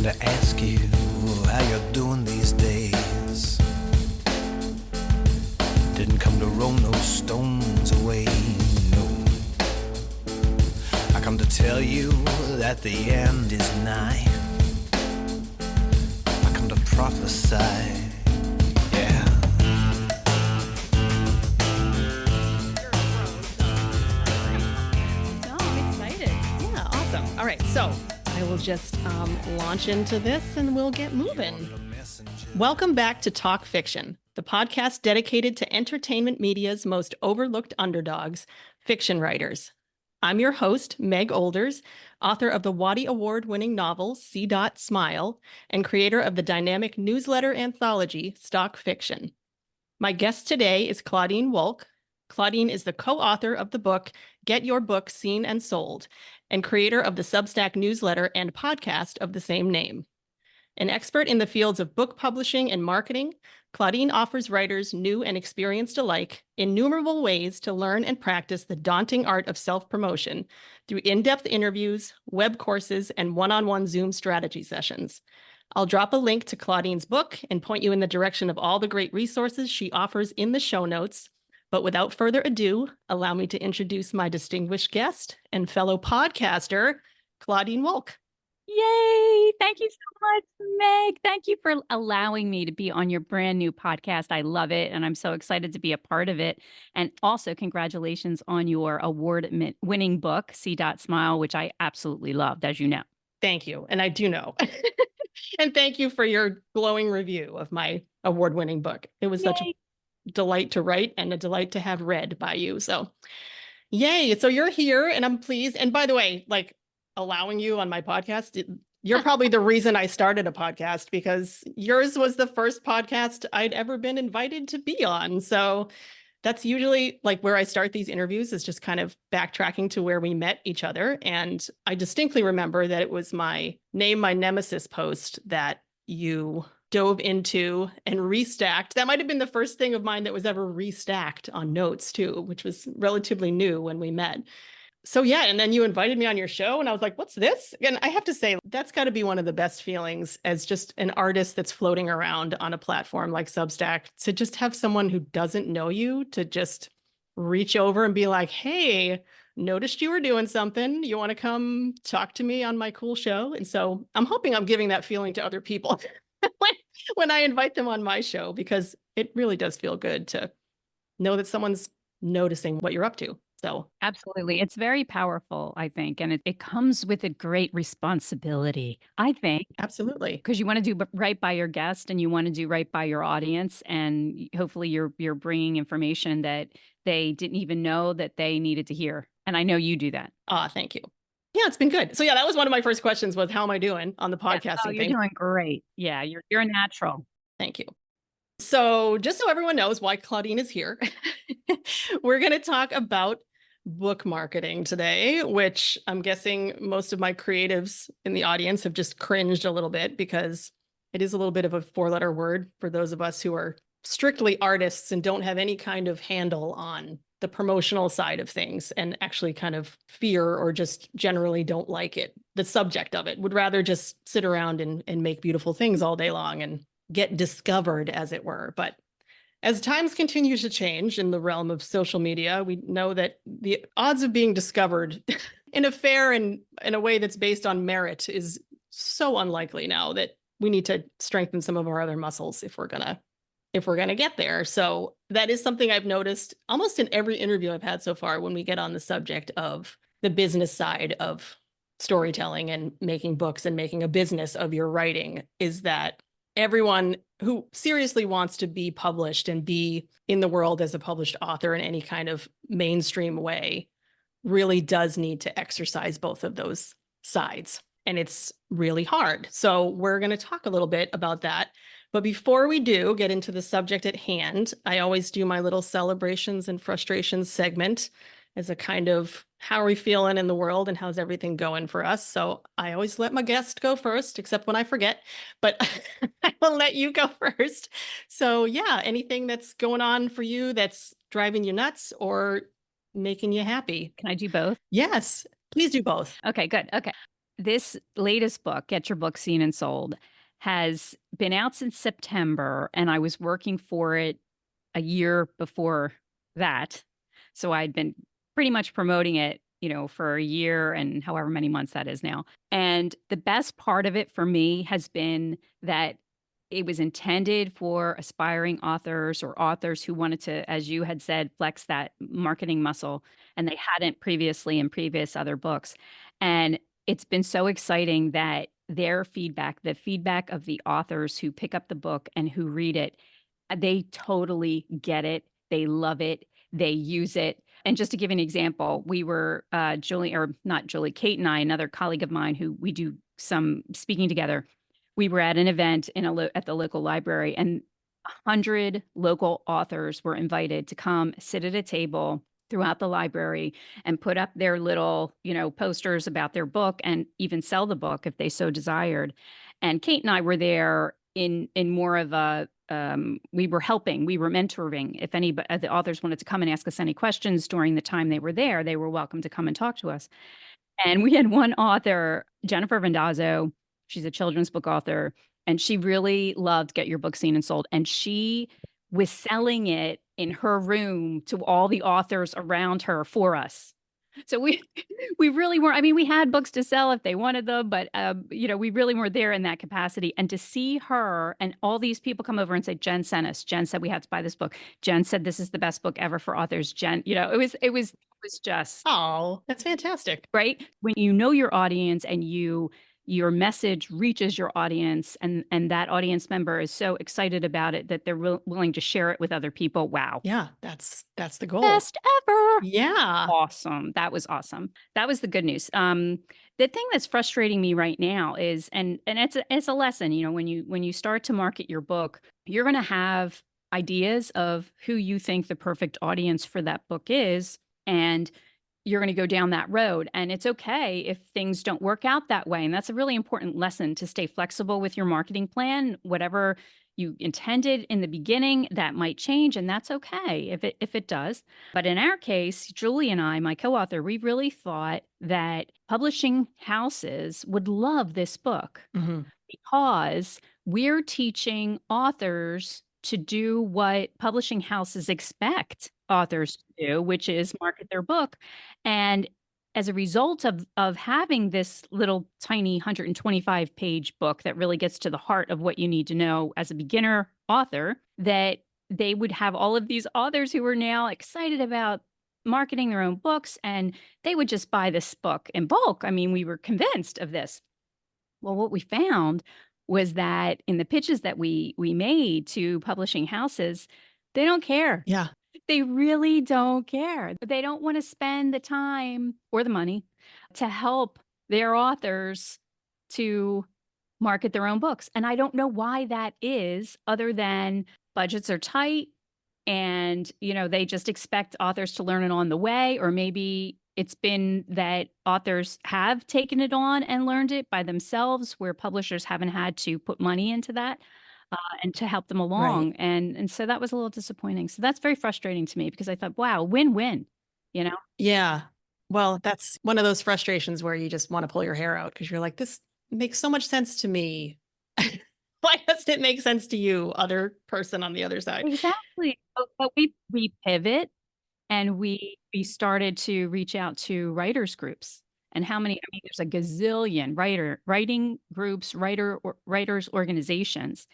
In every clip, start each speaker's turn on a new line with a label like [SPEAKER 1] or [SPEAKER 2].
[SPEAKER 1] come to ask you how you're doing these days. Didn't come to roll no stones away, no. I come to tell you that the end is nigh. I come to prophesy, yeah.
[SPEAKER 2] No, I'm excited. Yeah, awesome. All right, so I will just launch into this and we'll get moving. Welcome back to Talk Fiction, the podcast dedicated to entertainment media's most overlooked underdogs, fiction writers. I'm your host, Meg Olders, author of the Waddy Award-winning novel C. Smile and creator of the dynamic newsletter anthology Stock Fiction. My guest today is Claudine Wolk. Claudine is the co-author of the book Get Your Book Seen and Sold and creator of the Substack newsletter and podcast of the same name. An expert in the fields of book publishing and marketing, Claudine offers writers new and experienced alike innumerable ways to learn and practice the daunting art of self-promotion through in-depth interviews, web courses, and one-on-one Zoom strategy sessions. I'll drop a link to Claudine's book and point you in the direction of all the great resources she offers in the show notes. But without further ado, allow me to introduce my distinguished guest and fellow podcaster, Claudine Wolk.
[SPEAKER 3] Yay! Thank you so much, Meg. Thank you for allowing me to be on your brand new podcast. I love it, and I'm so excited to be a part of it. And also, congratulations on your award-winning book, C. Smile, which I absolutely loved, as you know.
[SPEAKER 2] Thank you, and I do know. And thank you for your glowing review of my award-winning book. It was such a delight to write and a delight to have read by you. So, yay! So you're here, and I'm pleased. And by the way, like, allowing you on my podcast, you're probably the reason I started a podcast, because yours was the first podcast I'd ever been invited to be on. So that's usually like where I start these interviews, is just kind of backtracking to where we met each other. And I distinctly remember that it was my Name My Nemesis post that you dove into and restacked. That might have been the first thing of mine that was ever restacked on notes too, which was relatively new when we met. So yeah, and then you invited me on your show and I was like, what's this? And I have to say, that's got to be one of the best feelings as just an artist that's floating around on a platform like Substack, to just have someone who doesn't know you to just reach over and be like, hey, noticed you were doing something. You want to come talk to me on my cool show? And so I'm hoping I'm giving that feeling to other people when I invite them on my show, because it really does feel good to know that someone's noticing what you're up to. So
[SPEAKER 3] absolutely. It's very powerful, I think. And it comes with a great responsibility, I think.
[SPEAKER 2] Absolutely.
[SPEAKER 3] Because you want to do right by your guest and you want to do right by your audience. And hopefully you're bringing information that they didn't even know that they needed to hear. And I know you do that.
[SPEAKER 2] Thank you. Yeah, it's been good. So yeah, that was one of my first questions, was how am I doing on the podcasting
[SPEAKER 3] you're
[SPEAKER 2] thing?
[SPEAKER 3] doing great. Yeah, you're a natural.
[SPEAKER 2] Thank you. So just so everyone knows why Claudine is here, we're going to talk about book marketing today, which I'm guessing most of my creatives in the audience have just cringed a little bit, because it is a little bit of a four-letter word for those of us who are strictly artists and don't have any kind of handle on the promotional side of things, and actually kind of fear or just generally don't like it. The subject of it would rather just sit around and make beautiful things all day long and get discovered, as it were. But as times continue to change in the realm of social media, we know that the odds of being discovered in a fair and in a way that's based on merit is so unlikely now, that we need to strengthen some of our other muscles if we're gonna get there. So that is something I've noticed almost in every interview I've had so far, when we get on the subject of the business side of storytelling and making books and making a business of your writing, is that everyone who seriously wants to be published and be in the world as a published author in any kind of mainstream way really does need to exercise both of those sides. And it's really hard. So we're going to talk a little bit about that. But before we do get into the subject at hand, I always do my little celebrations and frustrations segment as a kind of, how are we feeling in the world and how's everything going for us? So I always let my guest go first, except when I forget, but I will let you go first. So yeah, anything that's going on for you that's driving you nuts or making you happy?
[SPEAKER 3] Can I do both?
[SPEAKER 2] Yes, please do both.
[SPEAKER 3] Okay, good. Okay. this latest book, Get Your Book Seen and Sold, has been out since September, and I was working for it a year before that. So I'd been pretty much promoting it, for a year and however many months that is now. And the best part of it for me has been that it was intended for aspiring authors or authors who wanted to, as you had said, flex that marketing muscle, and they hadn't previously in previous other books. And it's been so exciting that their feedback, the feedback of the authors who pick up the book and who read it, they totally get it. They love it. They use it. And just to give you an example, we were Julie, or not Julie, Kate and I, another colleague of mine who we do some speaking together. We were at an event at the local library, and 100 local authors were invited to come sit at a table throughout the library and put up their little, posters about their book and even sell the book if they so desired. And Kate and I were there in more of a we were helping, we were mentoring. If any the authors wanted to come and ask us any questions during the time they were there, they were welcome to come and talk to us. And we had one author, Jennifer Vendazzo. She's a children's book author, and she really loved Get Your Book Seen and Sold. And she was selling it in her room to all the authors around her for us. So we we really weren't. I mean, we had books to sell if they wanted them, but we really weren't there in that capacity. And to see her and all these people come over and say, "Jen sent us. Jen said we had to buy this book. Jen said this is the best book ever for authors." Jen, it was just
[SPEAKER 2] Oh, that's fantastic.
[SPEAKER 3] right when you know your audience and your message reaches your audience, and that audience member is so excited about it that they're willing to share it with other people. Wow,
[SPEAKER 2] Yeah, that's the goal.
[SPEAKER 3] best ever.
[SPEAKER 2] Yeah.
[SPEAKER 3] Awesome. That was awesome. That was the good news. The thing that's frustrating me right now is, and it's a lesson, when you start to market your book, you're going to have ideas of who you think the perfect audience for that book is, and you're going to go down that road. And it's okay if things don't work out that way. And that's a really important lesson, to stay flexible with your marketing plan. Whatever you intended in the beginning, that might change, and that's okay if it does. But in our case, Julie and I, my co-author, we really thought that publishing houses would love this book,
[SPEAKER 2] Mhm.
[SPEAKER 3] because we're teaching authors to do what publishing houses expect authors to do, which is market their book. And as a result of having this little tiny 125-page book that really gets to the heart of what you need to know as a beginner author, that they would have all of these authors who were now excited about marketing their own books, and they would just buy this book in bulk. I mean, we were convinced of this. Well, what we found was that in the pitches that we made to publishing houses, they don't care.
[SPEAKER 2] Yeah.
[SPEAKER 3] They really don't care. They don't want to spend the time or the money to help their authors to market their own books. And I don't know why that is, other than budgets are tight, and they just expect authors to learn it on the way. Or maybe it's been that authors have taken it on and learned it by themselves, where publishers haven't had to put money into that, and to help them
[SPEAKER 2] Right.
[SPEAKER 3] along. And so that was a little disappointing. So that's very frustrating to me, because I thought, wow, win-win, you know?
[SPEAKER 2] Yeah. Well, that's one of those frustrations where you just want to pull your hair out because you're like, this makes so much sense to me. Why doesn't it make sense to you, other person on the other side?
[SPEAKER 3] Exactly. But we pivot, and we started to reach out to writers groups. And how many? I mean, there's a gazillion writing groups, writers organizations.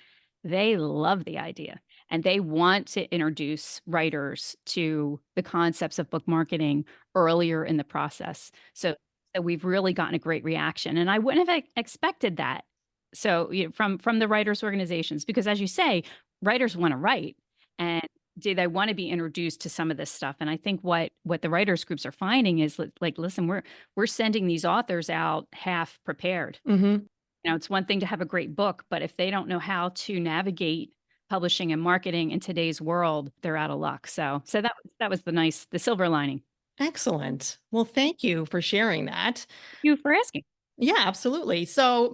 [SPEAKER 3] They love the idea, and they want to introduce writers to the concepts of book marketing earlier in the process. So we've really gotten a great reaction, and I wouldn't have expected that. So from the writers organizations, because as you say, writers want to write, and do they want to be introduced to some of this stuff? And I think what the writers groups are finding is, like, listen, we're sending these authors out half prepared.
[SPEAKER 2] Mm-hmm.
[SPEAKER 3] It's one thing to have a great book, but if they don't know how to navigate publishing and marketing in today's world, they're out of luck. So that was the silver lining.
[SPEAKER 2] Excellent. Well, thank you for sharing that.
[SPEAKER 3] Thank you for asking.
[SPEAKER 2] Yeah, absolutely. So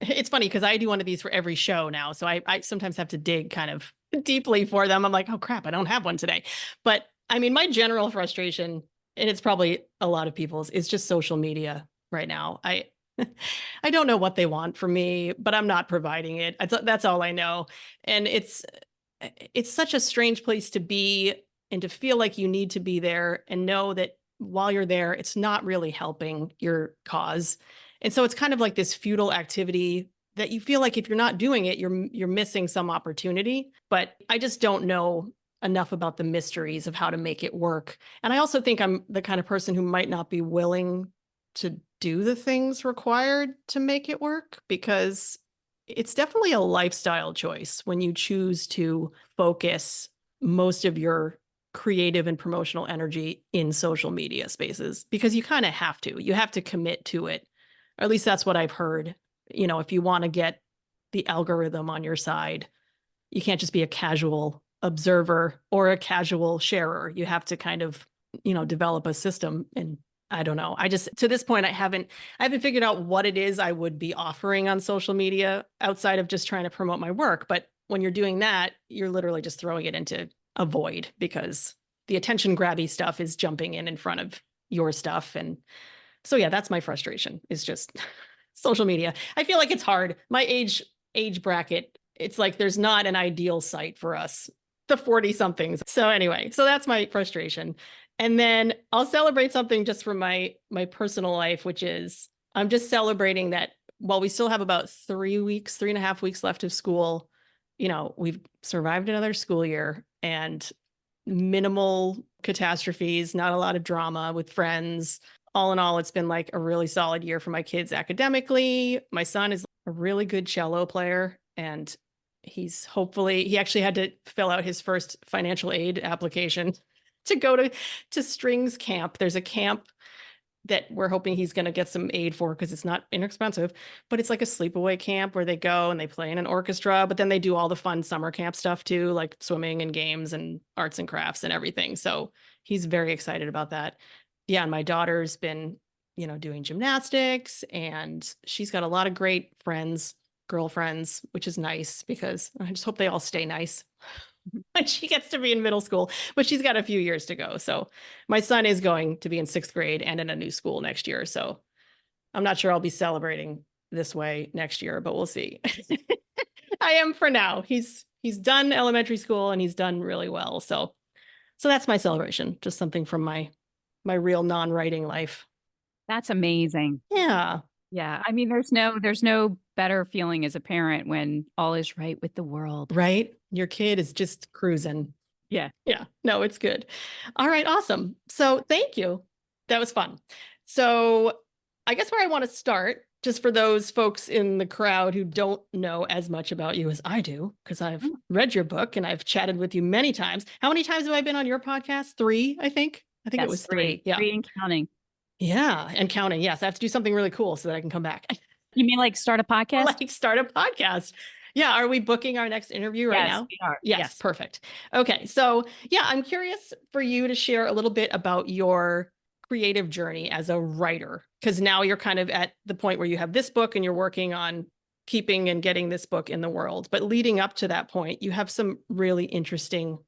[SPEAKER 2] it's funny because I do one of these for every show now. So I sometimes have to dig kind of deeply for them. I'm like, oh crap, I don't have one today. But I mean, my general frustration, and it's probably a lot of people's, is just social media right now. I don't know what they want from me, but I'm not providing it. That's all I know. And it's such a strange place to be and to feel like you need to be there and know that while you're there, it's not really helping your cause. And so it's kind of like this futile activity that you feel like if you're not doing it, you're missing some opportunity. But I just don't know enough about the mysteries of how to make it work. And I also think I'm the kind of person who might not be willing to do the things required to make it work, because it's definitely a lifestyle choice when you choose to focus most of your creative and promotional energy in social media spaces, because you kind of have to. You have to commit to it. Or at least that's what I've heard. If you want to get the algorithm on your side, you can't just be a casual observer or a casual sharer. You have to kind of, develop a system. And I don't know. To this point, I haven't figured out what it is I would be offering on social media outside of just trying to promote my work. But when you're doing that, you're literally just throwing it into a void, because the attention grabby stuff is jumping in front of your stuff. And so, yeah, that's my frustration, is just social media. I feel like it's hard. My age bracket, it's like there's not an ideal site for us, the 40 somethings. So anyway, so that's my frustration. And then I'll celebrate something just from my personal life, which is I'm just celebrating that while we still have about 3.5 weeks left of school, we've survived another school year and minimal catastrophes, not a lot of drama with friends. All in all, it's been like a really solid year for my kids academically. My son is a really good cello player, and he actually had to fill out his first financial aid application to go to strings camp. There's a camp that we're hoping he's going to get some aid for because it's not inexpensive, but it's like a sleepaway camp where they go and they play in an orchestra, but then they do all the fun summer camp stuff too, like swimming and games and arts and crafts and everything. So he's very excited about that. Yeah. And my daughter's been, doing gymnastics, and she's got a lot of great girlfriends, which is nice, because I just hope they all stay nice when she gets to be in middle school, but she's got a few years to go. So my son is going to be in 6th grade and in a new school next year. So I'm not sure I'll be celebrating this way next year, but we'll see. I am for now. He's done elementary school and he's done really well. So that's my celebration. Just something from my real non-writing life.
[SPEAKER 3] That's amazing.
[SPEAKER 2] Yeah.
[SPEAKER 3] Yeah. I mean, there's no better feeling as a parent when all is right with the world.
[SPEAKER 2] Right? Your kid is just cruising.
[SPEAKER 3] Yeah.
[SPEAKER 2] Yeah. No, it's good. All right. Awesome. So thank you. That was fun. So I guess where I want to start, just for those folks in the crowd who don't know as much about you as I do, because I've read your book and I've chatted with you many times. How many times have I been on your podcast? 3, I think. I think it was 3. Yeah.
[SPEAKER 3] 3 and counting.
[SPEAKER 2] Yeah. And counting. Yes. I have to do something really cool so that I can come back.
[SPEAKER 3] You mean like start a podcast?
[SPEAKER 2] Like start a podcast. Yeah. Are we booking our next interview right now?
[SPEAKER 3] We are.
[SPEAKER 2] Yes. Perfect. Okay. So yeah, I'm curious for you to share a little bit about your creative journey as a writer, because now you're kind of at the point where you have this book and you're working on keeping and getting this book in the world. But leading up to that point, you have some really interesting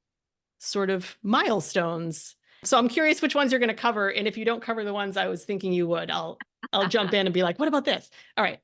[SPEAKER 2] sort of milestones. So I'm curious which ones you're going to cover. And if you don't cover the ones I was thinking you would, I'll jump in and be like, what about this? All right.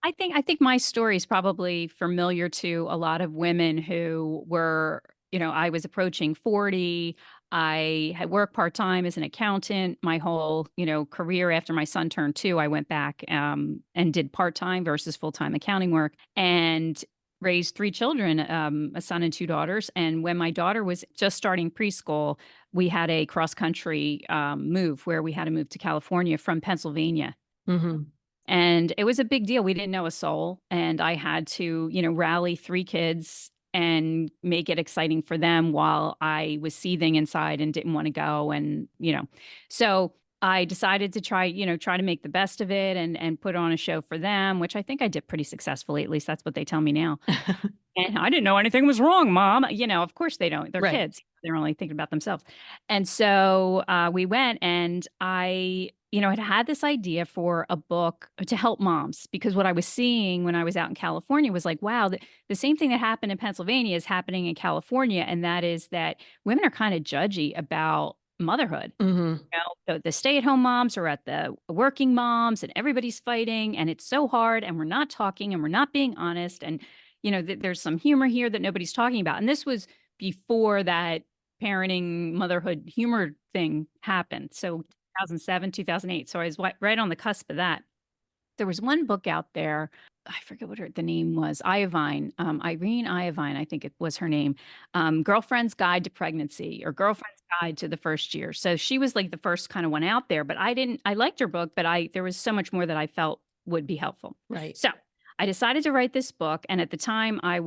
[SPEAKER 3] I think my story is probably familiar to a lot of women who were, I was approaching 40. I had worked part-time as an accountant my whole, career. After my son turned 2, I went back and did part-time versus full-time accounting work, and raised 3 children, a son and 2 daughters. And when my daughter was just starting preschool, we had a cross-country move where we had to move to California from Pennsylvania.
[SPEAKER 2] Mm-hmm.
[SPEAKER 3] And it was a big deal. We didn't know a soul. And I had to, rally 3 kids and make it exciting for them while I was seething inside and didn't want to go. And, so I decided to try to make the best of it and put on a show for them, which I think I did pretty successfully. At least that's what they tell me now. And I didn't know anything was wrong, Mom. Of course they don't. They're
[SPEAKER 2] Right.
[SPEAKER 3] kids. They're only thinking about themselves. And so we went, and I had this idea for a book to help moms, because what I was seeing when I was out in California was like, wow, the same thing that happened in Pennsylvania is happening in California. And that is that women are kind of judgy about motherhood.
[SPEAKER 2] Mhm.
[SPEAKER 3] The stay-at-home moms are at the working moms, and everybody's fighting, and it's so hard, and we're not talking, and we're not being honest, and there's some humor here that nobody's talking about. And this was before that parenting motherhood humor thing happened. So 2007, 2008. So I was right on the cusp of that. There was one book out there. I forget what the name was. Iovine, Irene Iovine, I think it was her name. Girlfriend's Guide to Pregnancy, or Girlfriend's Guide to the First Year. So she was like the first kind of one out there, but I liked her book, but there was so much more that I felt would be helpful.
[SPEAKER 2] Right.
[SPEAKER 3] So I decided to write this book. And at the time my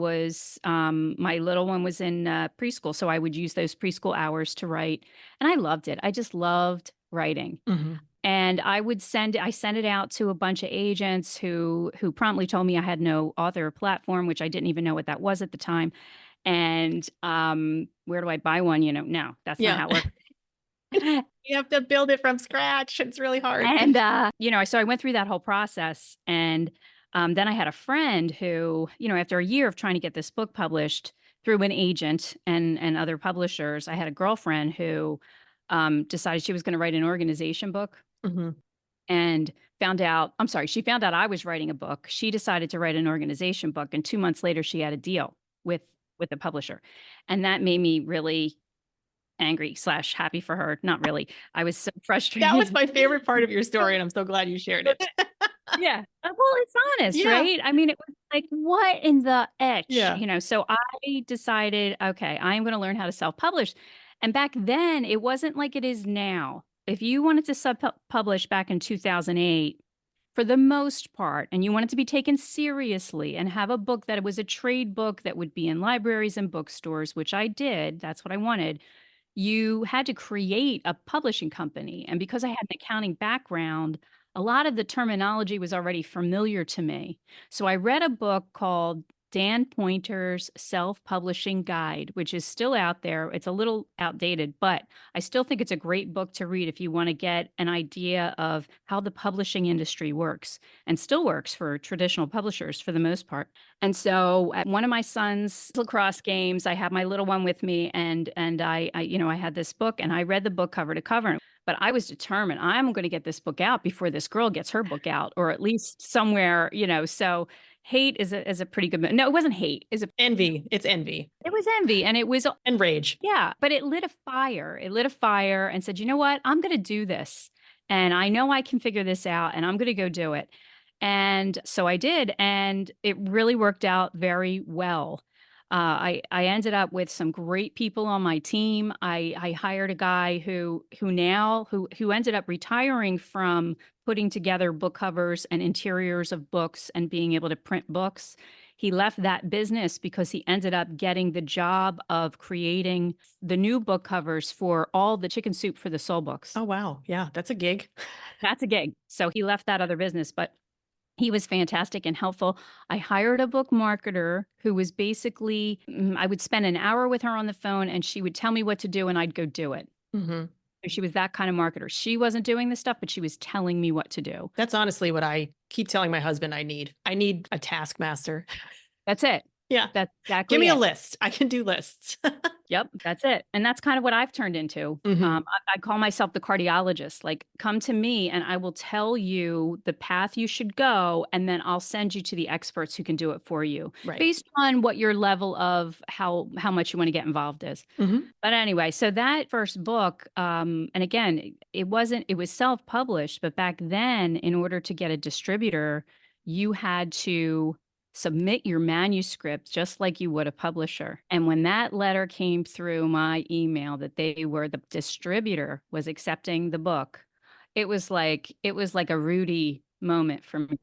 [SPEAKER 3] little one was in preschool. So I would use those preschool hours to write. And I loved it. I just loved writing.
[SPEAKER 2] Mhm.
[SPEAKER 3] And I sent it out to a bunch of agents who promptly told me I had no author platform, which I didn't even know what that was at the time. And where do I buy one? No, that's not how it works.
[SPEAKER 2] You have to build it from scratch. It's really hard.
[SPEAKER 3] And so I went through that whole process. And then I had a friend who, after a year of trying to get this book published through an agent and other publishers, I had a girlfriend who decided she was going to write an organization book.
[SPEAKER 2] Mhm.
[SPEAKER 3] And she found out I was writing a book. She decided to write an organization book. And 2 months later, she had a deal with a publisher. And that made me really angry / happy for her. Not really. I was so frustrated.
[SPEAKER 2] That was my favorite part of your story, and I'm so glad you shared it.
[SPEAKER 3] Yeah. Well, it's honest,
[SPEAKER 2] Yeah.
[SPEAKER 3] right? I mean, it was like, what in the etch?
[SPEAKER 2] Yeah.
[SPEAKER 3] So I decided, okay, I'm going to learn how to self-publish. And back then, it wasn't like it is now. If you wanted to publish back in 2008, for the most part, and you wanted to be taken seriously and have a book that was a trade book that would be in libraries and bookstores, which I did, that's what I wanted, you had to create a publishing company. And because I had an accounting background, a lot of the terminology was already familiar to me. So I read a book called Dan Pointer's Self-Publishing Guide, which is still out there. It's a little outdated, but I still think it's a great book to read if you want to get an idea of how the publishing industry works, and still works for traditional publishers for the most part. And so at one of my son's lacrosse games, I had my little one with me, and I had this book, and I read the book cover to cover. But I was determined, I'm going to get this book out before this girl gets her book out, or at least somewhere, so hate is a pretty good, no, it wasn't hate.
[SPEAKER 2] Envy. It's envy
[SPEAKER 3] It was envy, and it was,
[SPEAKER 2] and rage.
[SPEAKER 3] yeah, but it lit a fire. It lit a fire and said, you know what? I'm going to do this. And I know I can figure this out, and I'm going to go do it. And so I did, and it really worked out very well. I ended up with some great people on my team. I hired a guy who ended up retiring from putting together book covers and interiors of books and being able to print books. He left that business because he ended up getting the job of creating the new book covers for all the Chicken Soup for the Soul books.
[SPEAKER 2] Oh, wow. Yeah, that's a gig.
[SPEAKER 3] That's a gig. So he left that other business, but he was fantastic and helpful. I hired a book marketer who was basically, I would spend an hour with her on the phone, and she would tell me what to do, and I'd go do it.
[SPEAKER 2] Mhm.
[SPEAKER 3] She was that kind of marketer. She wasn't doing the stuff, but she was telling me what to do.
[SPEAKER 2] That's honestly what I keep telling my husband I need. I need a taskmaster.
[SPEAKER 3] That's it.
[SPEAKER 2] Yeah.
[SPEAKER 3] That's exactly
[SPEAKER 2] Give me
[SPEAKER 3] it.
[SPEAKER 2] a list. I can do lists.
[SPEAKER 3] Yep, that's it. And that's kind of what I've turned into.
[SPEAKER 2] Mhm.
[SPEAKER 3] I call myself the cardiologist. Like, come to me and I will tell you the path you should go, and then I'll send you to the experts who can do it for you,
[SPEAKER 2] Right.
[SPEAKER 3] based on what your level of how much you want to get involved is.
[SPEAKER 2] Mhm.
[SPEAKER 3] But anyway, so that first book, and again, it was self-published, but back then, in order to get a distributor, you had to submit your manuscript just like you would a publisher. And when that letter came through my email that the distributor was accepting the book, it was like a Rudy moment for me.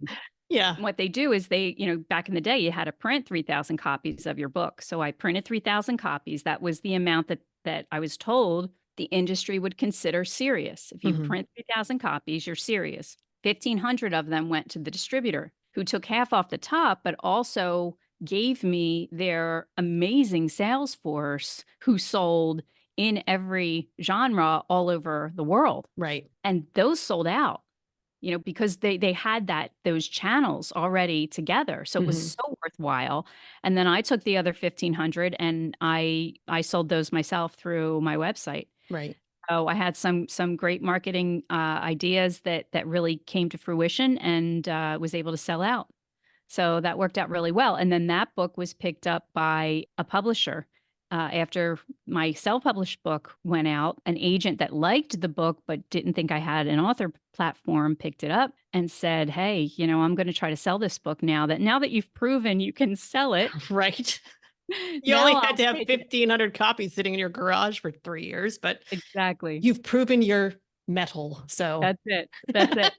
[SPEAKER 2] Yeah.
[SPEAKER 3] What they do is back in the day, you had to print 3,000 copies of your book. So I printed 3,000 copies. That was the amount that I was told the industry would consider serious. If you
[SPEAKER 2] Mhm.
[SPEAKER 3] print 3,000 copies, you're serious. 1,500 of them went to the distributor, who took half off the top, but also gave me their amazing sales force who sold in every genre all over the world.
[SPEAKER 2] Right.
[SPEAKER 3] And those sold out, because they had those channels already together. So it was
[SPEAKER 2] Mhm.
[SPEAKER 3] so worthwhile. And then I took the other 1,500 and I sold those myself through my website.
[SPEAKER 2] Right.
[SPEAKER 3] Oh, I had some great marketing ideas that really came to fruition and was able to sell out. So that worked out really well. And then that book was picked up by a publisher. After my self-published book went out, an agent that liked the book but didn't think I had an author platform picked it up and said, "Hey, I'm going to try to sell this book now that you've proven you can sell it.
[SPEAKER 2] Right. You
[SPEAKER 3] Now
[SPEAKER 2] only had
[SPEAKER 3] I'll
[SPEAKER 2] to have
[SPEAKER 3] take it."
[SPEAKER 2] 1,500 copies sitting in your garage for 3 years, but
[SPEAKER 3] Exactly.
[SPEAKER 2] you've proven your mettle. So
[SPEAKER 3] That's it. That's it.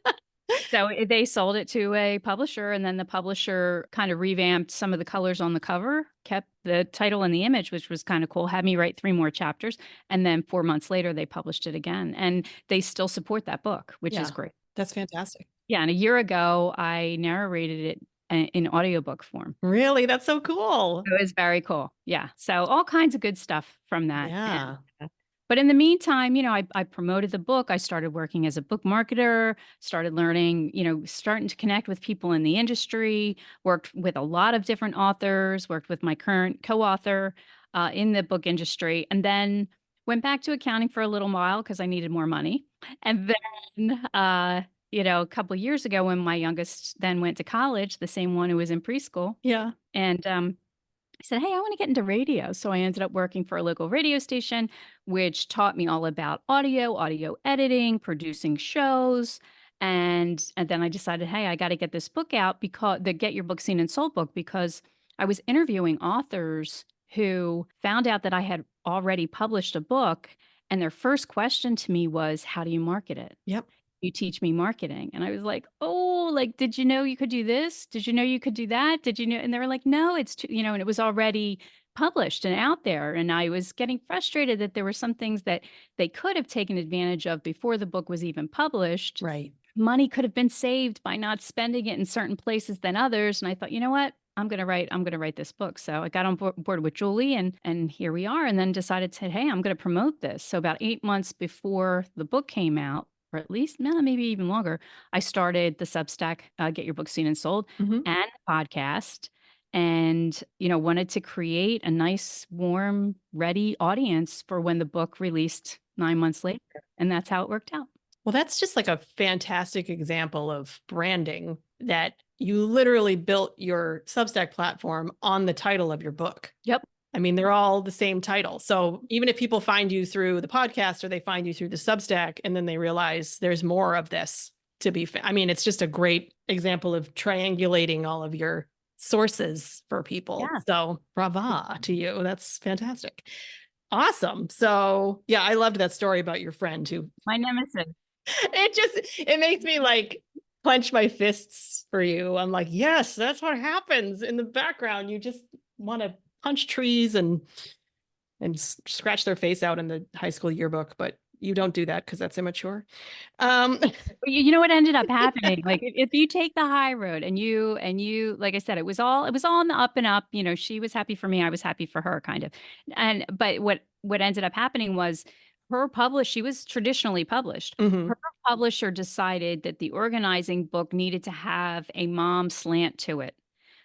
[SPEAKER 3] So they sold it to a publisher, and then the publisher kind of revamped some of the colors on the cover, kept the title and the image, which was kind of cool, had me write 3 more chapters. And then 4 months later, they published it again. And they still support that book, which is
[SPEAKER 2] yeah,
[SPEAKER 3] great.
[SPEAKER 2] that's fantastic.
[SPEAKER 3] Yeah. And a year ago, I narrated it in audiobook form.
[SPEAKER 2] Really? That's so cool.
[SPEAKER 3] It was very cool. Yeah. So all kinds of good stuff from that.
[SPEAKER 2] Yeah.
[SPEAKER 3] But in the meantime, I promoted the book. I started working as a book marketer, started learning, starting to connect with people in the industry, worked with a lot of different authors, worked with my current co-author in the book industry, and then went back to accounting for a little while because I needed more money. And then, a couple of years ago when my youngest then went to college, the same one who was in preschool,
[SPEAKER 2] Yeah.
[SPEAKER 3] and I said, "Hey, I want to get into radio." So I ended up working for a local radio station, which taught me all about audio editing, producing shows. And then I decided, hey, I got to get this book out, because the Get Your Book Seen and Sold book, because I was interviewing authors who found out that I had already published a book. And their first question to me was, how do you market it?
[SPEAKER 2] Yep.
[SPEAKER 3] You teach me marketing. And I was like, oh, like, did you know you could do this? Did you know you could do that? Did you know? And they were like, no, it's too, and it was already published and out there. And I was getting frustrated that there were some things that they could have taken advantage of before the book was even published.
[SPEAKER 2] Right.
[SPEAKER 3] Money could have been saved by not spending it in certain places than others. And I thought, you know what? I'm going to write this book. So I got on board with Julie, and here we are. And then decided to, hey, I'm going to promote this. So about 8 months before the book came out, or at least maybe even longer, I started the Substack, Get Your Book Seen and Sold,
[SPEAKER 2] Mhm.
[SPEAKER 3] and the podcast, and wanted to create a nice, warm, ready audience for when the book released 9 months later, and that's how it worked out.
[SPEAKER 2] Well, that's just like a fantastic example of branding, that you literally built your Substack platform on the title of your book.
[SPEAKER 3] Yep.
[SPEAKER 2] I mean, they're all the same title. So even if people find you through the podcast or they find you through the Substack, and then they realize there's more of this to be, I mean, it's just a great example of triangulating all of your sources for people.
[SPEAKER 3] Yeah.
[SPEAKER 2] So brava to you. That's fantastic. Awesome. So yeah, I loved that story about your friend who,
[SPEAKER 3] My nemesis.
[SPEAKER 2] it makes me like clench my fists for you. I'm like, yes, that's what happens in the background. You just want to punch trees and scratch their face out in the high school yearbook, but you don't do that because that's immature.
[SPEAKER 3] You know what ended up happening? Like, if you take the high road and you, like I said, it was all on the up and up. She was happy for me, I was happy for her, kind of. But what ended up happening was, she was traditionally published.
[SPEAKER 2] Mhm.
[SPEAKER 3] Her publisher decided that the organizing book needed to have a mom slant to it.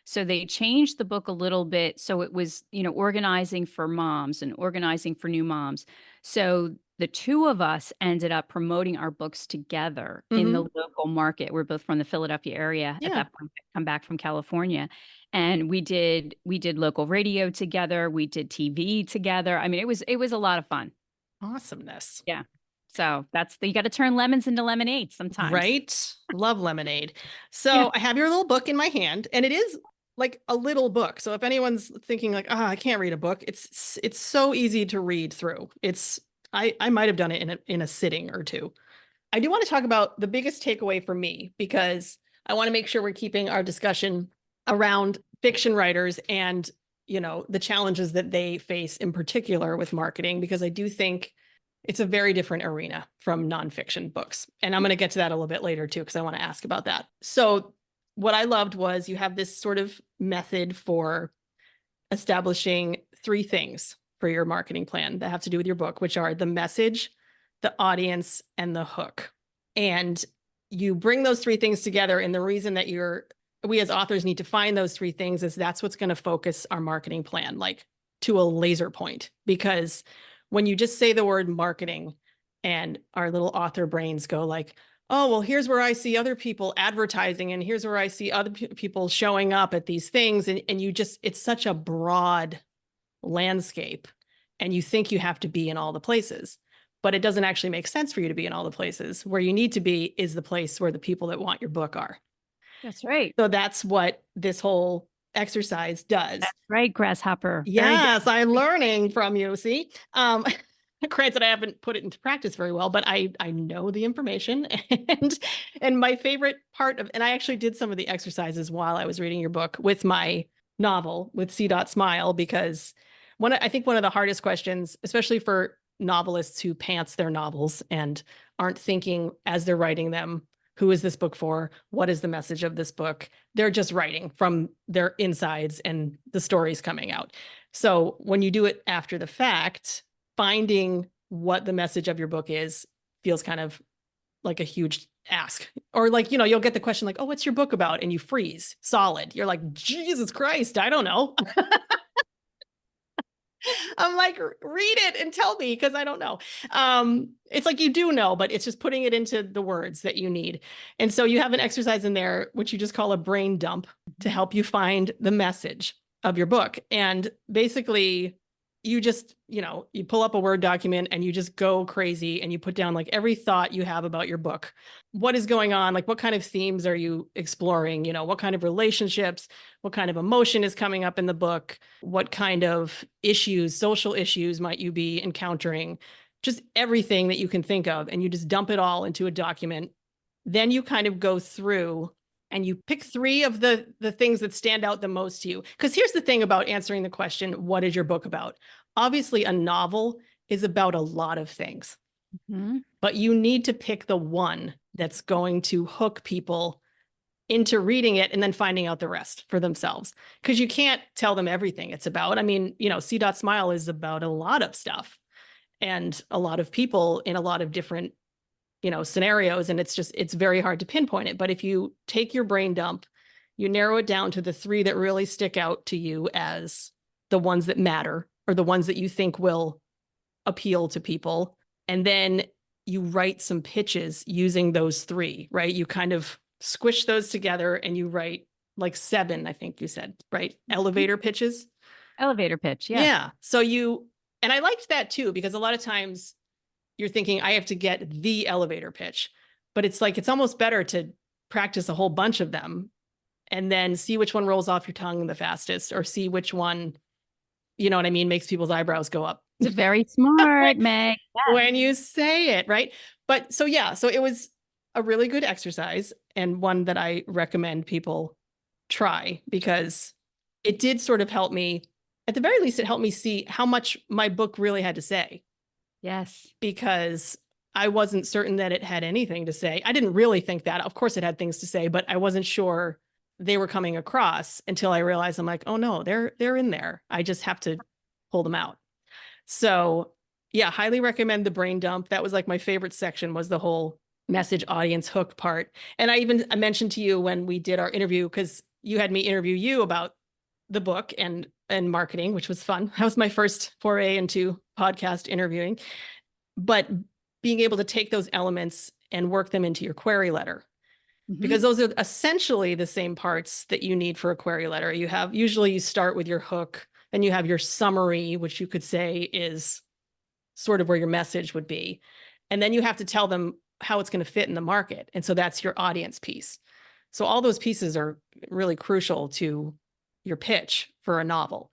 [SPEAKER 3] So they changed the book a little bit. So it was, organizing for moms and organizing for new moms. So the two of us ended up promoting our books together in the local market. We're both from the Philadelphia area at
[SPEAKER 2] Yeah.
[SPEAKER 3] that point, come back from California. And we did local radio together. We did TV together. I mean, it was a lot of fun.
[SPEAKER 2] Awesomeness.
[SPEAKER 3] Yeah. So you got to turn lemons into lemonade sometimes.
[SPEAKER 2] Right? Love lemonade. So
[SPEAKER 3] Yeah.
[SPEAKER 2] I have your little book in my hand, and it is like a little book. So if anyone's thinking like, I can't read a book, it's so easy to read through. I might have done it in a sitting or two. I do want to talk about the biggest takeaway for me, because I want to make sure we're keeping our discussion around fiction writers and, the challenges that they face in particular with marketing, because I do think it's a very different arena from nonfiction books. And I'm going to get to that a little bit later too, because I want to ask about that. So what I loved was you have this sort of method for establishing 3 things for your marketing plan that have to do with your book, which are the message, the audience, and the hook. And you bring those 3 things together. And the reason that we as authors need to find those 3 things is that's what's going to focus our marketing plan, like to a laser point. Because when you just say the word marketing, And our little author brains go like, oh, well, here's where I see other people advertising, and here's where I see other people showing up at these things. And you just, it's such a broad landscape, and you think you have to be in all the places, but it doesn't actually make sense for you to be in all the places. Where you need to be is the place where the people that want your book are.
[SPEAKER 3] That's right.
[SPEAKER 2] So that's what this whole exercise does.
[SPEAKER 3] That's right, grasshopper. Very good.
[SPEAKER 2] Yes, I'm learning from you. See, granted, I haven't put it into practice very well, but I know the information. And my favorite part of, and I actually did some of the exercises while I was reading your book with my novel with C. Smile, because I think one of the hardest questions, especially for novelists who pants their novels and aren't thinking as they're writing them, who is this book for? What is the message of this book? They're just writing from their insides and the story's coming out. So when you do it after the fact, finding what the message of your book is feels kind of like a huge ask. Or like, you'll get the question like, oh, what's your book about? And you freeze solid. You're like, Jesus Christ, I don't know. I'm like, read it and tell me, because I don't know. It's like you do know, but it's just putting it into the words that you need. And so you have an exercise in there, which you just call a brain dump, to help you find the message of your book. And basically, you just, you pull up a Word document and you just go crazy and you put down like every thought you have about your book. What is going on? Like, what kind of themes are you exploring? What kind of relationships, what kind of emotion is coming up in the book? What kind of issues, social issues might you be encountering? Just everything that you can think of. And you just dump it all into a document. Then you kind of go through and you pick 3 of the things that stand out the most to you. Because here's the thing about answering the question, what is your book about? Obviously, a novel is about a lot of things, but you need to pick the one that's going to hook people into reading it and then finding out the rest for themselves. Because you can't tell them everything it's about. I mean, C. Smile is about a lot of stuff and a lot of people in a lot of different scenarios. And it's very hard to pinpoint it. But if you take your brain dump, you narrow it down to the 3 that really stick out to you as the ones that matter, or the ones that you think will appeal to people. And then you write some pitches using those 3, right? You kind of squish those together and you write like 7, I think you said, right? Elevator pitches.
[SPEAKER 3] Elevator pitch. Yeah.
[SPEAKER 2] Yeah. So and I liked that too, because a lot of times you're thinking, I have to get the elevator pitch, but it's like, it's almost better to practice a whole bunch of them and then see which one rolls off your tongue the fastest, or see which one, you know what I mean, makes people's eyebrows go up.
[SPEAKER 3] It's very smart, Meg.
[SPEAKER 2] When you say it, right? But so it was a really good exercise, and one that I recommend people try, because it did sort of help me. At the very least, it helped me see how much my book really had to say.
[SPEAKER 3] Yes.
[SPEAKER 2] Because I wasn't certain that it had anything to say. I didn't really think that. Of course it had things to say, but I wasn't sure they were coming across until I realized, I'm like, oh no, they're in there. I just have to pull them out. So yeah, highly recommend the brain dump. That was like my favorite section, was the whole message, audience, hook part. And I mentioned to you when we did our interview, because you had me interview you about the book and marketing, which was fun. That was my first foray into podcast interviewing. But being able to take those elements and work them into your query letter, because those are essentially the same parts that you need for a query letter. Usually you start with your hook, then you have your summary, which you could say is sort of where your message would be. And then you have to tell them how it's going to fit in the market. And so that's your audience piece. So all those pieces are really crucial to your pitch for a novel.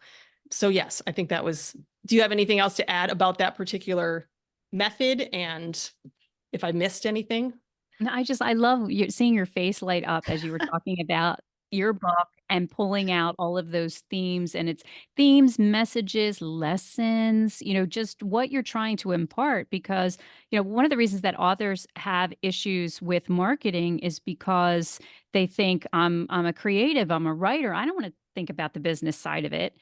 [SPEAKER 2] So yes, I think that was, do you have anything else to add about that particular method? And if I missed anything?
[SPEAKER 3] No, I love seeing your face light up as you were talking about your book and pulling out all of those themes, and it's themes, messages, lessons, just what you're trying to impart. Because, one of the reasons that authors have issues with marketing is because they think I'm a creative, I'm a writer. I don't want to think about the business side of it.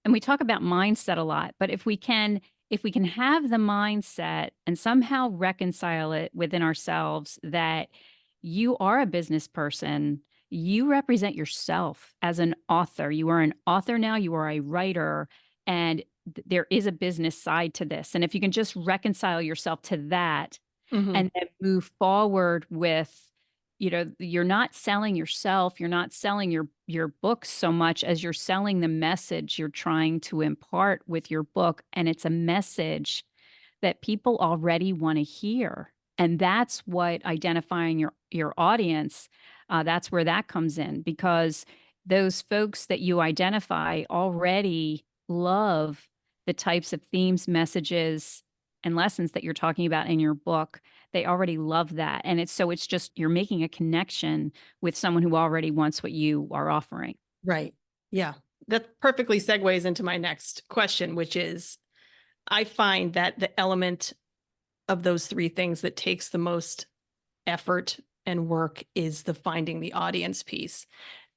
[SPEAKER 3] And we talk about mindset a lot, but if we can have the mindset and somehow reconcile it within ourselves that you are a business person, you represent yourself as an author. You are an author now, you are a writer, and there is a business side to this. And if you can just reconcile yourself to that
[SPEAKER 2] Mhm.
[SPEAKER 3] and then move forward with, you're not selling yourself, you're not selling your books so much as you're selling the message you're trying to impart with your book. And it's a message that people already want to hear. And that's what identifying your audience, that's where that comes in, because those folks that you identify already love the types of themes, messages, and lessons that you're talking about in your book. They already love that. And it's just you're making a connection with someone who already wants what you are offering.
[SPEAKER 2] Right. Yeah. That perfectly segues into my next question, which is I find that the element of those three things that takes the most effort and work is the finding the audience piece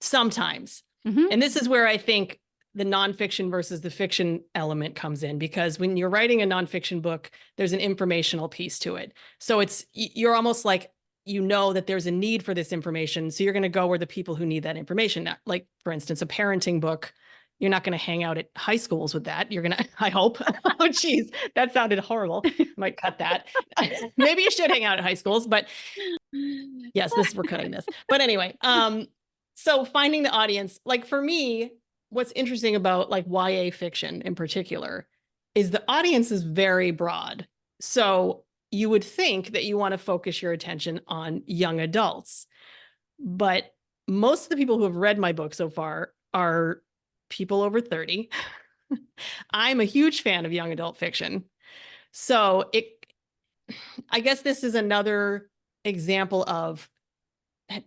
[SPEAKER 2] sometimes.
[SPEAKER 3] Mhm.
[SPEAKER 2] And this is where I think the nonfiction versus the fiction element comes in, because when you're writing a nonfiction book, there's an informational piece to it. So you're almost like, that there's a need for this information. So you're going to go where the people who need that information, like for instance, a parenting book, you're not going to hang out at high schools with that. You're going to, I hope. Oh, geez, that sounded horrible. Might cut that. Maybe you should hang out at high schools, but yes, we're cutting this. But anyway, so finding the audience, like for me, what's interesting about like YA fiction in particular is the audience is very broad. So you would think that you want to focus your attention on young adults, but most of the people who have read my book so far are people over 30. I'm a huge fan of young adult fiction. So I guess this is another example of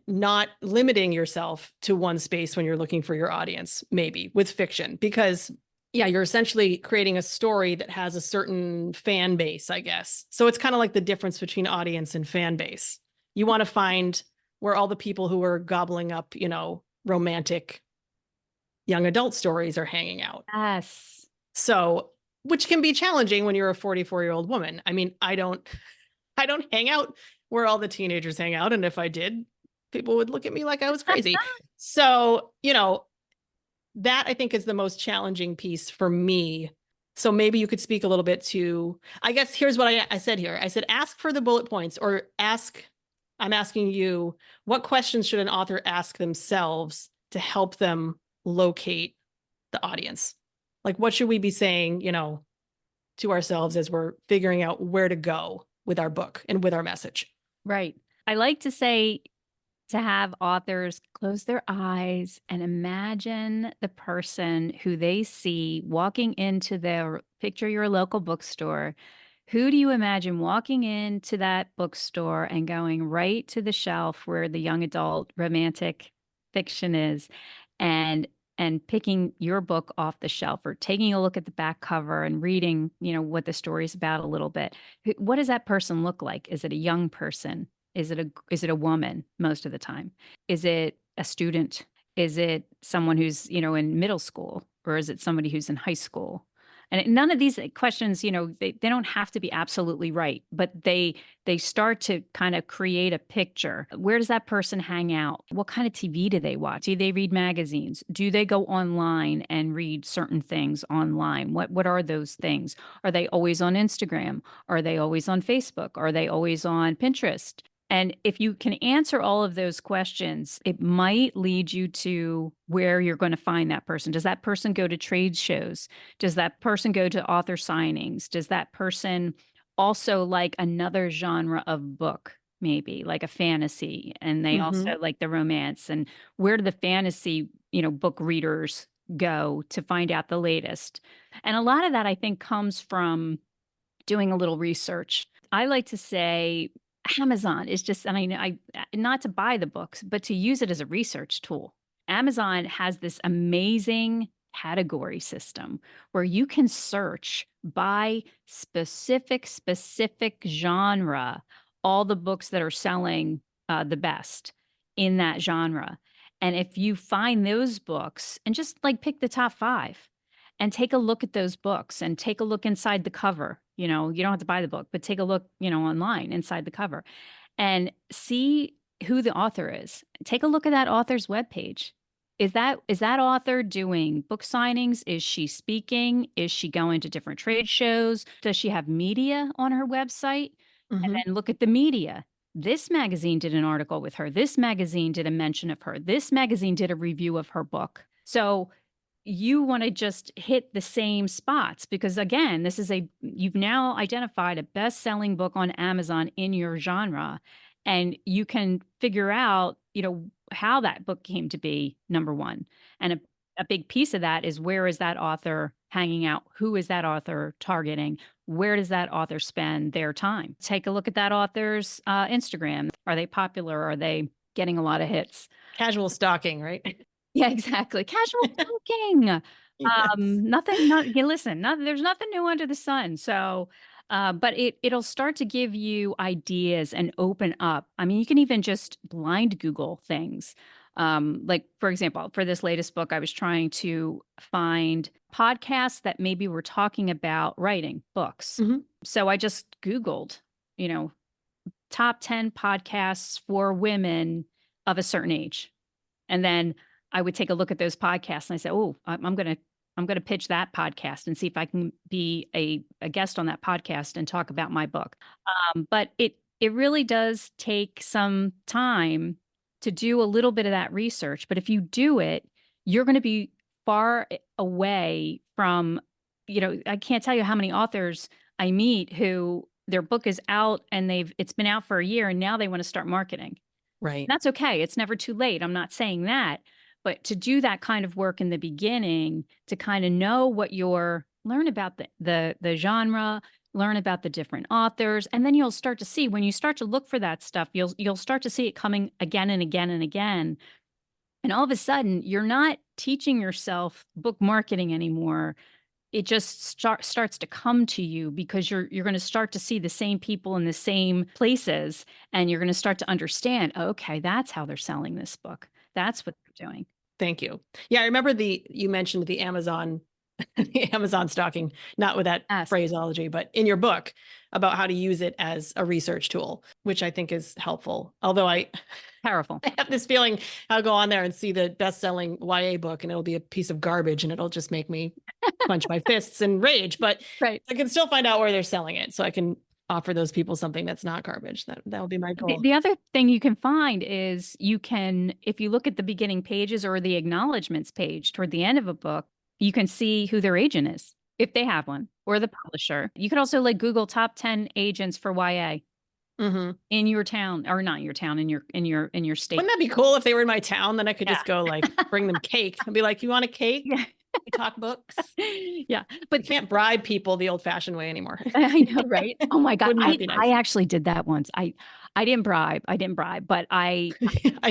[SPEAKER 2] not limiting yourself to one space when you're looking for your audience, maybe with fiction, because yeah, you're essentially creating a story that has a certain fan base, I guess. So it's kind of like the difference between audience and fan base. You want to find where all the people who are gobbling up, romantic young adult stories are hanging out.
[SPEAKER 3] Yes.
[SPEAKER 2] So, which can be challenging when you're a 44-year-old woman. I mean, I don't hang out where all the teenagers hang out. And if I did, people would look at me like I was crazy. So, that I think is the most challenging piece for me. So maybe you could speak a little bit to, I guess, here's what I said here. I said, ask for the bullet points, or I'm asking you, what questions should an author ask themselves to help them locate the audience? Like, what should we be saying, to ourselves as we're figuring out where to go with our book and with our message?
[SPEAKER 3] Right. I like to say to have authors close their eyes and imagine the person who they see walking into picture your local bookstore. Who do you imagine walking into that bookstore and going right to the shelf where the young adult romantic fiction is, and picking your book off the shelf, or taking a look at the back cover and reading, what the story is about a little bit? What does that person look like? Is it a young person? Is it a woman most of the time? Is it a student? Is it someone who's, in middle school, or is it somebody who's in high school? And none of these questions, they don't have to be absolutely right, but they start to kind of create a picture. Where does that person hang out? What kind of TV do they watch? Do they read magazines? Do they go online and read certain things online? What are those things? Are they always on Instagram? Are they always on Facebook? Are they always on Pinterest? And if you can answer all of those questions, it might lead you to where you're going to find that person. Does that person go to trade shows? Does that person go to author signings? Does that person also like another genre of book, maybe like a fantasy, and they also like the romance? And where do the fantasy, book readers go to find out the latest? And a lot of that, I think, comes from doing a little research. I like to say Amazon is just, and I not to buy the books, but to use it as a research tool. Amazon has this amazing category system where you can search by specific genre all the books that are selling the best in that genre. And if you find those books and just like pick the top 5 and take a look at those books and take a look inside the cover. You don't have to buy the book, but take a look, online inside the cover and see who the author is. Take a look at that author's webpage. is that author doing book signings? Is she speaking? Is she going to different trade shows? Does she have media on her website? And
[SPEAKER 2] Mhm.
[SPEAKER 3] then look at the media. This magazine did an article with her. This magazine did a mention of her. This magazine did a review of her book. So you want to just hit the same spots because again, you've now identified a best-selling book on Amazon in your genre, and you can figure out, how that book came to be number one. And a big piece of that is, where is that author hanging out? Who is that author targeting? Where does that author spend their time? Take a look at that author's Instagram. Are they popular? Are they getting a lot of hits?
[SPEAKER 2] Casual stalking, right?
[SPEAKER 3] Yeah, exactly. Casual talking.
[SPEAKER 2] Yes.
[SPEAKER 3] There's nothing new under the sun. So, but it'll start to give you ideas and open up. I mean, you can even just blind Google things. Like for example, for this latest book, I was trying to find podcasts that maybe were talking about writing books.
[SPEAKER 2] Mhm.
[SPEAKER 3] So I just Googled, you know, top 10 podcasts for women of a certain age. And then I would take a look at those podcasts and I said, "Oh, I'm gonna pitch that podcast and see if I can be a guest on that podcast and talk about my book." But it really does take some time to do a little bit of that research. But if you do it, you're going to be far away from, I can't tell you how many authors I meet who their book is out and it's been out for a year and now they want to start marketing.
[SPEAKER 2] Right.
[SPEAKER 3] That's okay. It's never too late. I'm not saying that. But to do that kind of work in the beginning, to kind of know learn about the genre, learn about the different authors, and then you'll start to see when you start to look for that stuff, you'll start to see it coming again and again and again. And all of a sudden, you're not teaching yourself book marketing anymore. It just starts to come to you because you're going to start to see the same people in the same places, and you're going to start to understand, okay, that's how they're selling this book. That's what they're doing.
[SPEAKER 2] Thank you. Yeah, I remember you mentioned the Amazon the Amazon stalking, not with that
[SPEAKER 3] Yes.
[SPEAKER 2] phraseology, but in your book about how to use it as a research tool, which I think is helpful. Although
[SPEAKER 3] Powerful.
[SPEAKER 2] I have this feeling I'll go on there and see the best-selling YA book and it'll be a piece of garbage and it'll just make me clench my fists and rage. But
[SPEAKER 3] Right.
[SPEAKER 2] I can still find out where they're selling it so I can offer those people something that's not garbage. That will be my
[SPEAKER 3] The,
[SPEAKER 2] goal.
[SPEAKER 3] the other thing you can find is if you look at the beginning pages or the acknowledgments page toward the end of a book, you can see who their agent is, if they have one, or the publisher. You could also like Google top 10 agents for YA
[SPEAKER 2] Mhm.
[SPEAKER 3] in your town, or not your town, in your state.
[SPEAKER 2] Wouldn't that be cool if they were in my town? Then I could
[SPEAKER 3] Yeah.
[SPEAKER 2] just go like bring them cake and be like, "You want a cake?
[SPEAKER 3] Yeah.
[SPEAKER 2] We talk books."
[SPEAKER 3] Yeah.
[SPEAKER 2] You
[SPEAKER 3] But
[SPEAKER 2] can't bribe people the old-fashioned way anymore.
[SPEAKER 3] I know, right? Oh my God.
[SPEAKER 2] Wouldn't that
[SPEAKER 3] I
[SPEAKER 2] be
[SPEAKER 3] I
[SPEAKER 2] nice?
[SPEAKER 3] actually did that once. I didn't bribe. I didn't bribe, but
[SPEAKER 2] I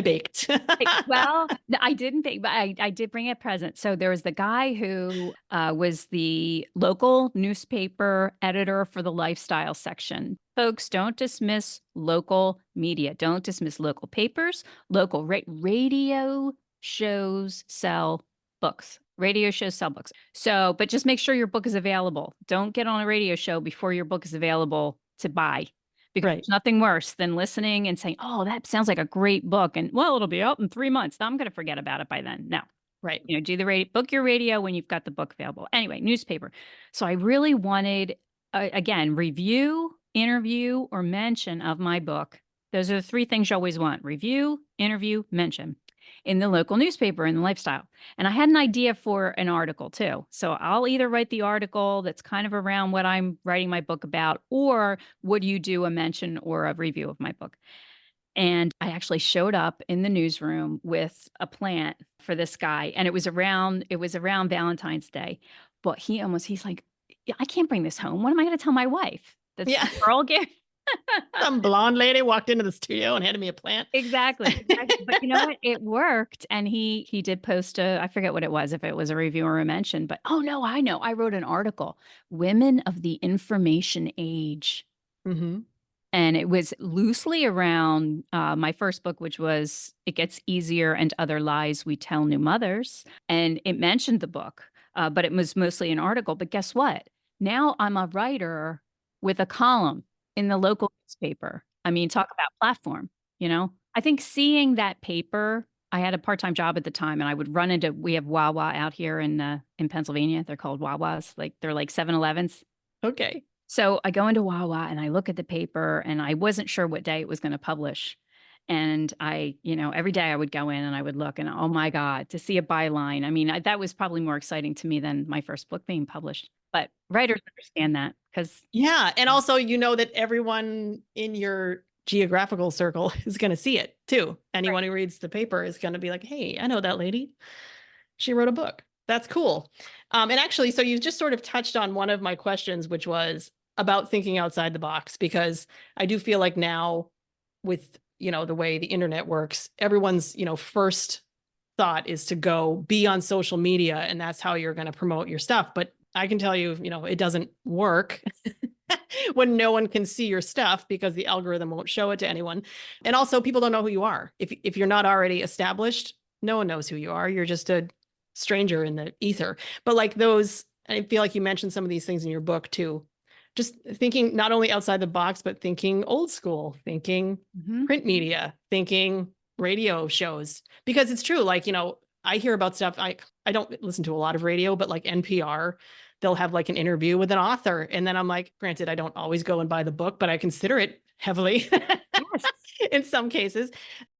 [SPEAKER 2] baked.
[SPEAKER 3] well, no, I didn't think, but I did bring a present. So there was the guy who was the local newspaper editor for the lifestyle section. Folks, don't dismiss local media. Don't dismiss local papers. Local radio shows sell books. Radio shows sell books. So, but just make sure your book is available. Don't get on a radio show before your book is available to buy. Because
[SPEAKER 2] Right.
[SPEAKER 3] there's nothing worse than listening and saying, "Oh, that sounds like a great book." And well, it'll be out in 3 months. I'm going to forget about it by then. No,
[SPEAKER 2] Right.
[SPEAKER 3] do the radio, book your radio when you've got the book available. Anyway, newspaper. So I really wanted, again, review, interview, or mention of my book. Those are the three things you always want: review, interview, mention in the local newspaper in the lifestyle. And I had an idea for an article too. So I'll either write the article that's kind of around what I'm writing my book about, or would you do a mention or a review of my book? And I actually showed up in the newsroom with a plant for this guy. And it was around Valentine's Day. But he's like, "Yeah, I can't bring this home. What am I going to tell my wife? That's
[SPEAKER 2] Yeah.
[SPEAKER 3] a girl gift."
[SPEAKER 2] Some blonde lady walked into the studio and handed me a plant.
[SPEAKER 3] Exactly. But you know what? It worked. And he did post I forget what it was, if it was a review or a mention, but oh no, I know. I wrote an article, Women of the Information Age.
[SPEAKER 2] Mhm.
[SPEAKER 3] And it was loosely around my first book, which was It Gets Easier and Other Lies We Tell New Mothers. And it mentioned the book, but it was mostly an article. But guess what? Now I'm a writer with a column in the local newspaper. I mean, talk about platform, I think seeing that paper I had a part-time job at the time, and I would run into, we have Wawa out here in Pennsylvania. They're called Wawas. Like they're like 7-Elevens.
[SPEAKER 2] Okay.
[SPEAKER 3] So I go into Wawa and I look at the paper and I wasn't sure what day it was going to publish. And every day I would go in and I would look and oh my God, to see a byline. I mean, that was probably more exciting to me than my first book being published. But writers understand that because
[SPEAKER 2] Yeah. And also, that everyone in your geographical circle is going to see it too. Anyone who reads the paper is going to be like, hey, I know that lady. She wrote a book. That's cool. And actually, so you just sort of touched on one of my questions, which was about thinking outside the box, because I do feel like now with, the way the internet works, everyone's, first thought is to go be on social media and that's how you're going to promote your stuff. But I can tell you, it doesn't work when no one can see your stuff because the algorithm won't show it to anyone. And also people don't know who you are. If you're not already established, no one knows who you are. You're just a stranger in the ether. But like those, I feel like you mentioned some of these things in your book too. Just thinking not only outside the box, but thinking old school, thinking print media, thinking radio shows, because it's true. Like, I hear about stuff. I don't listen to a lot of radio, but like NPR, they'll have like an interview with an author. And then I'm like, granted, I don't always go and buy the book, but I consider it heavily in some cases.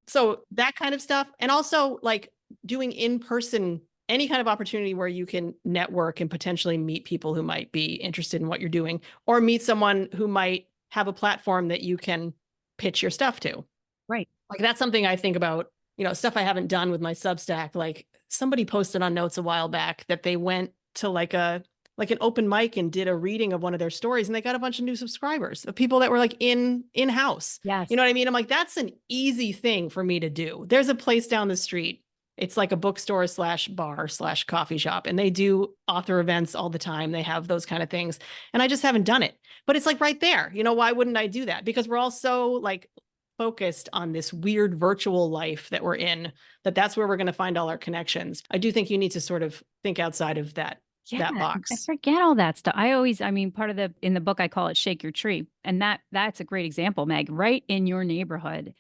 [SPEAKER 2] So that kind of stuff. And also like doing in-person, any kind of opportunity where you can network and potentially meet people who might be interested in what you're doing, or meet someone who might have a platform that you can pitch your stuff to.
[SPEAKER 3] Right.
[SPEAKER 2] Like that's something I think about, stuff I haven't done with my Substack. Like somebody posted on Notes a while back that they went to like an open mic and did a reading of one of their stories, and they got a bunch of new subscribers of people that were like in-house.
[SPEAKER 3] Yes.
[SPEAKER 2] You know what I mean? I'm like, that's an easy thing for me to do. There's a place down the street. It's like a bookstore / bar / coffee shop. And they do author events all the time. They have those kind of things. And I just haven't done it, but it's like right there. Why wouldn't I do that? Because we're all so like focused on this weird virtual life that we're in, that's where we're going to find all our connections. I do think you need to sort of think outside of that box.
[SPEAKER 3] I forget all that stuff. Part of in the book, I call it Shake Your Tree. And that's a great example, Meg, right in your neighborhood,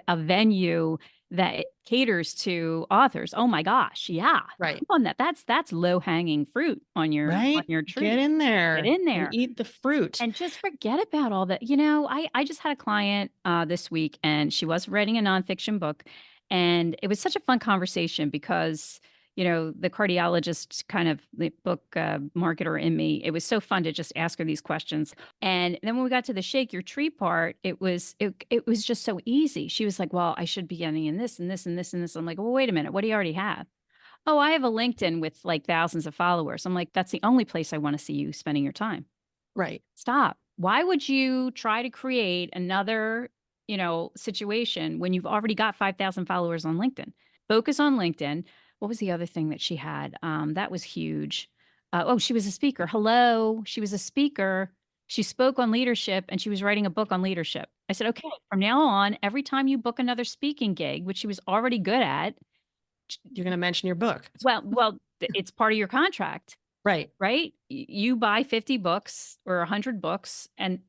[SPEAKER 3] a venue that caters to authors. Oh my gosh. Yeah.
[SPEAKER 2] Right.
[SPEAKER 3] On that. That's low hanging fruit on your tree.
[SPEAKER 2] Get in there.
[SPEAKER 3] And
[SPEAKER 2] eat the fruit.
[SPEAKER 3] And just forget about all that. I just had a client this week and she was writing a nonfiction book. And it was such a fun conversation because the cardiologist kind of the book marketer in me, it was so fun to just ask her these questions. And then when we got to the Shake Your Tree part, it was just so easy. She was like, well, I should be getting in this and this and this and this. I'm like, well, wait a minute. What do you already have? Oh, I have a LinkedIn with like thousands of followers. I'm like, that's the only place I want to see you spending your time.
[SPEAKER 2] Right.
[SPEAKER 3] Stop. Why would you try to create another, situation when you've already got 5,000 followers on LinkedIn? Focus on LinkedIn. What was the other thing that she had? That was huge. She was a speaker. Hello. She was a speaker. She spoke on leadership and she was writing a book on leadership. I said, okay, from now on, every time you book another speaking gig, which she was already good at,
[SPEAKER 2] you're going to mention your book.
[SPEAKER 3] Well, it's part of your contract.
[SPEAKER 2] Right.
[SPEAKER 3] Right. You buy 50 books or 100 books and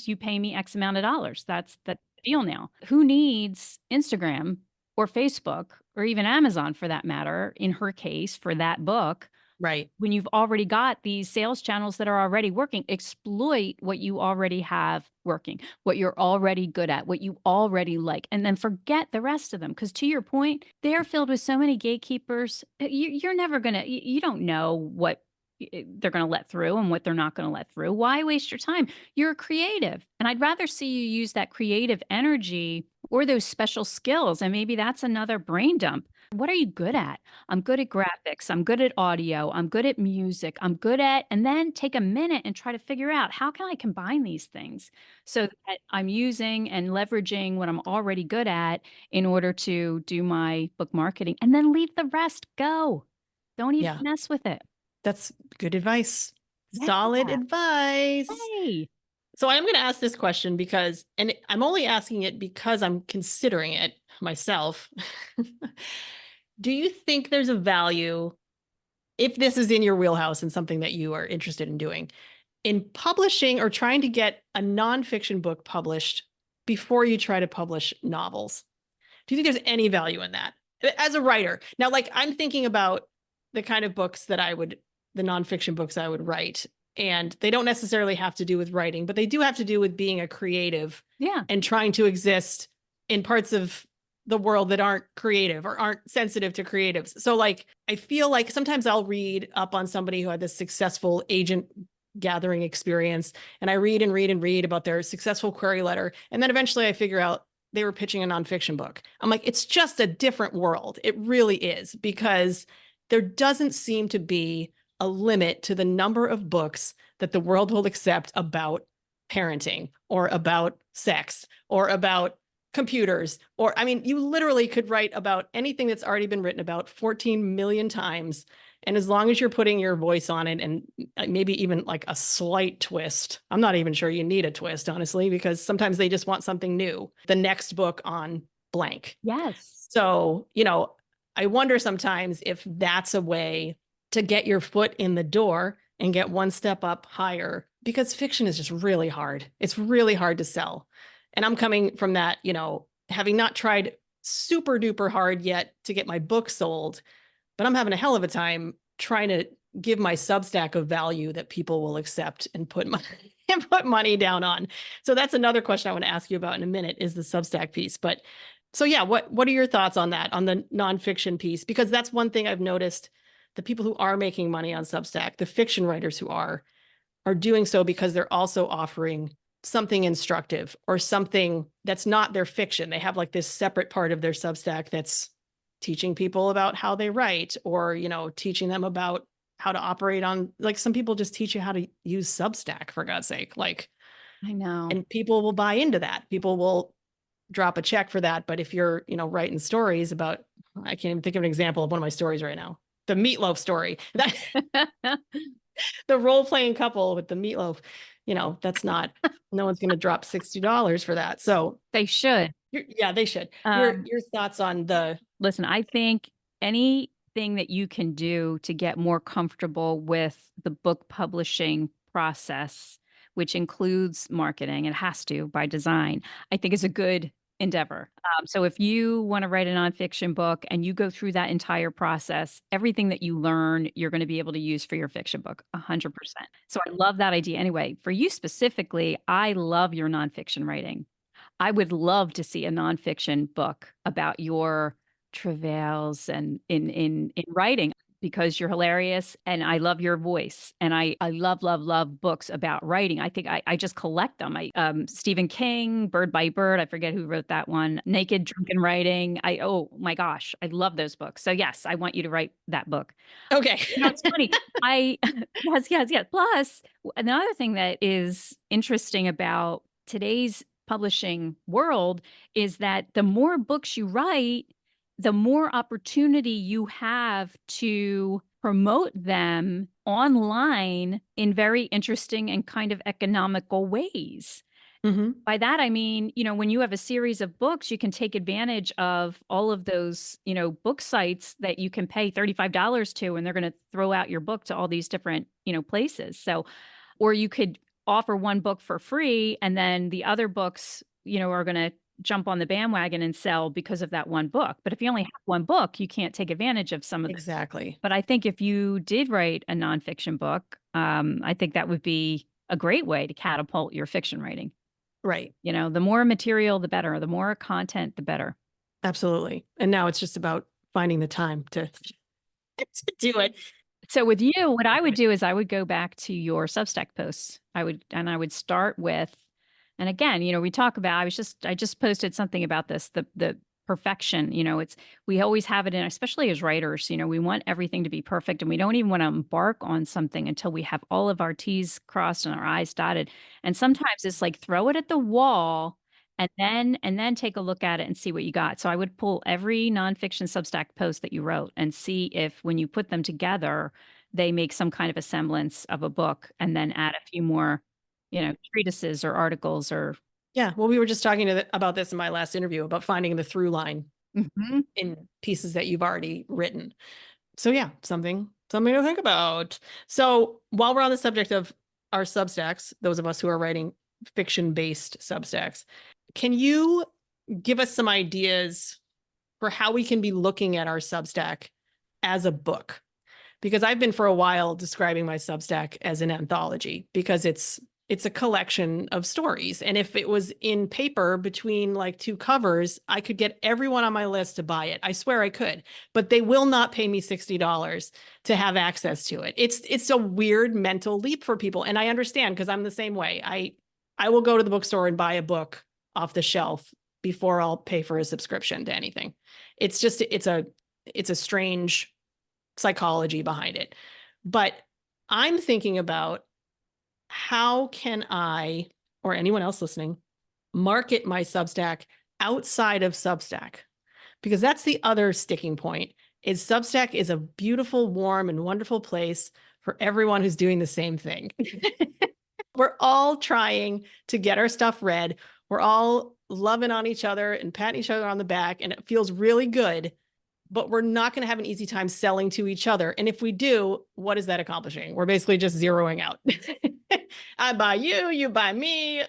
[SPEAKER 3] you pay me X amount of dollars. That's the deal now. Who needs Instagram or Facebook or even Amazon for that matter, in her case, for that book?
[SPEAKER 2] Right.
[SPEAKER 3] When you've already got these sales channels that are already working, exploit what you already have working, what you're already good at, what you already like, and then forget the rest of them. Because to your point, they're filled with so many gatekeepers. You're never going to, you don't know what they're going to let through and what they're not going to let through. Why waste your time? You're a creative. And I'd rather see you use that creative energy or those special skills. And maybe that's another brain dump. What are you good at? I'm good at graphics. I'm good at audio. I'm good at music. I'm good at, and then take a minute and try to figure out how can I combine these things so that I'm using and leveraging what I'm already good at in order to do my book marketing, and then leave the rest go. Don't even mess with it.
[SPEAKER 2] That's good advice. Yeah. Solid advice.
[SPEAKER 3] Hey.
[SPEAKER 2] So I'm going to ask this question because, and I'm only asking it because I'm considering it myself. Do you think there's a value, if this is in your wheelhouse and something that you are interested in doing, in publishing or trying to get a nonfiction book published before you try to publish novels? Do you think there's any value in that? as a writer. Now, like I'm thinking about the kind of books that the nonfiction books I would write. And they don't necessarily have to do with writing, but they do have to do with being a creative
[SPEAKER 3] Yeah.
[SPEAKER 2] and trying to exist in parts of the world that aren't creative or aren't sensitive to creatives. So like, I feel like sometimes I'll read up on somebody who had this successful agent gathering experience, and I read and read and read about their successful query letter. And then eventually I figure out they were pitching a nonfiction book. I'm like, it's just a different world. It really is, because there doesn't seem to be a limit to the number of books that the world will accept about parenting or about sex or about computers. Or, I mean, you literally could write about anything that's already been written about 14 million times. And as long as you're putting your voice on it and maybe even like a slight twist, I'm not even sure you need a twist, honestly, because sometimes they just want something new. The next book on blank.
[SPEAKER 3] Yes.
[SPEAKER 2] So, you know, I wonder sometimes if that's a way to get your foot in the door and get one step up higher, because fiction is just really hard. It's really hard to sell. And I'm coming from that, you know, having not tried super duper hard yet to get my book sold, but I'm having a hell of a time trying to give my Substack a value that people will accept and put money down on. So that's another question I want to ask you about in a minute, is the Substack piece. But so yeah, what are your thoughts on that, on the nonfiction piece? Because that's one thing I've noticed. The people who are making money on Substack, the fiction writers who are doing so because they're also offering something instructive or something that's not their fiction. They have like this separate part of their Substack that's teaching people about how they write, or, you know, teaching them about how to operate on, like some people just teach you how to use Substack, for God's sake. Like,
[SPEAKER 3] I know.
[SPEAKER 2] and people will buy into that. People will drop a check for that. But if you're, you know, writing stories about, I can't even think of an example of one of my stories right now. The meatloaf story, the role-playing couple with the meatloaf, you know, that's not, no one's going to drop $60 for that. So
[SPEAKER 3] They should.
[SPEAKER 2] yeah, they should. Your thoughts on the,
[SPEAKER 3] Listen, I think anything that you can do to get more comfortable with the book publishing process, which includes marketing, it has to by design, I think is a good endeavor. So if you want to write a nonfiction book and you go through that entire process, everything that you learn, you're going to be able to use for your fiction book, 100%. So I love that idea. Anyway, for you specifically, I love your nonfiction writing. I would love to see a nonfiction book about your travails and in writing, because you're hilarious and I love your voice. And I love books about writing. I think I just collect them. Stephen King, Bird by Bird, I forget who wrote that one. Naked Drunken Writing. Oh my gosh, I love those books. So yes, I want you to write that book.
[SPEAKER 2] okay.
[SPEAKER 3] You know, it's funny. Yes. Plus, another thing that is interesting about today's publishing world is that the more books you write, the more opportunity you have to promote them online in very interesting and kind of economical ways.
[SPEAKER 2] Mhm.
[SPEAKER 3] By that, I mean, you know, when you have a series of books, you can take advantage of all of those, you know, book sites that you can pay $35 to, and they're going to throw out your book to all these different, you know, places. So, or you could offer one book for free, and then the other books, you know, are going to jump on the bandwagon and sell because of that one book. But if you only have one book, you can't take advantage of some of them.
[SPEAKER 2] Exactly.
[SPEAKER 3] But I think if you did write a nonfiction book, I think that would be a great way to catapult your fiction writing.
[SPEAKER 2] Right.
[SPEAKER 3] You know, the more material, the better. The more content, the better.
[SPEAKER 2] Absolutely. And now it's just about finding the time to do it.
[SPEAKER 3] So with you, what I would do is I would go back to your Substack posts. I would start with, and again, you know, we talk about, I just posted something about this, the perfection, you know, we always have it in, especially as writers, you know, we want everything to be perfect, and we don't even want to embark on something until we have all of our T's crossed and our I's dotted. And sometimes it's like, throw it at the wall and then take a look at it and see what you got. So I would pull every nonfiction Substack post that you wrote and see if, when you put them together, they make some kind of a semblance of a book, and then add a few more, you know, treatises or articles or.
[SPEAKER 2] Yeah. Well, we were just talking about this in my last interview, about finding the through line in pieces that you've already written. So yeah, something to think about. So while we're on the subject of our Substacks, those of us who are writing fiction-based Substacks, can you give us some ideas for how we can be looking at our Substack as a book. Because I've been for a while describing my Substack as an anthology because it's a collection of stories. And if it was in paper between like two covers, I could get everyone on my list to buy it. I swear I could, but they will not pay me $60 to have access to it. It's a weird mental leap for people. And I understand because I'm the same way. I will go to the bookstore and buy a book off the shelf before I'll pay for a subscription to anything. It's just, it's a strange psychology behind it. But I'm thinking about how can I, or anyone else listening, market my Substack outside of Substack? Because that's the other sticking point is Substack is a beautiful, warm, and wonderful place for everyone who's doing the same thing. We're all trying to get our stuff read. We're all loving on each other and patting each other on the back, and it feels really good. But we're not going to have an easy time selling to each other. And if we do, what is that accomplishing? We're basically just zeroing out. I buy you, you buy me.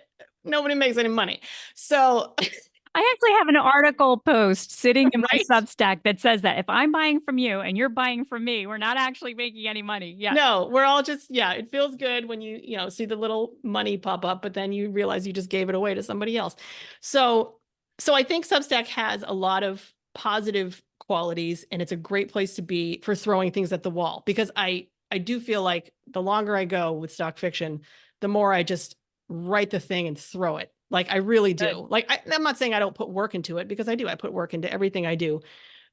[SPEAKER 2] Nobody makes any money. So
[SPEAKER 3] I actually have an article post sitting in my
[SPEAKER 2] Right?
[SPEAKER 3] Substack that says that if I'm buying from you and you're buying from me, we're not actually making any money. Yeah.
[SPEAKER 2] No, we're all just, yeah, it feels good when you see the little money pop up, but then you realize you just gave it away to somebody else. So I think Substack has a lot of positive qualities, and it's a great place to be for throwing things at the wall, because I do feel like the longer I go with stock fiction, the more I just write the thing and throw it. Like I really do.
[SPEAKER 3] Good.
[SPEAKER 2] Like I'm not saying I don't put work into it, because I do. I put work into everything I do,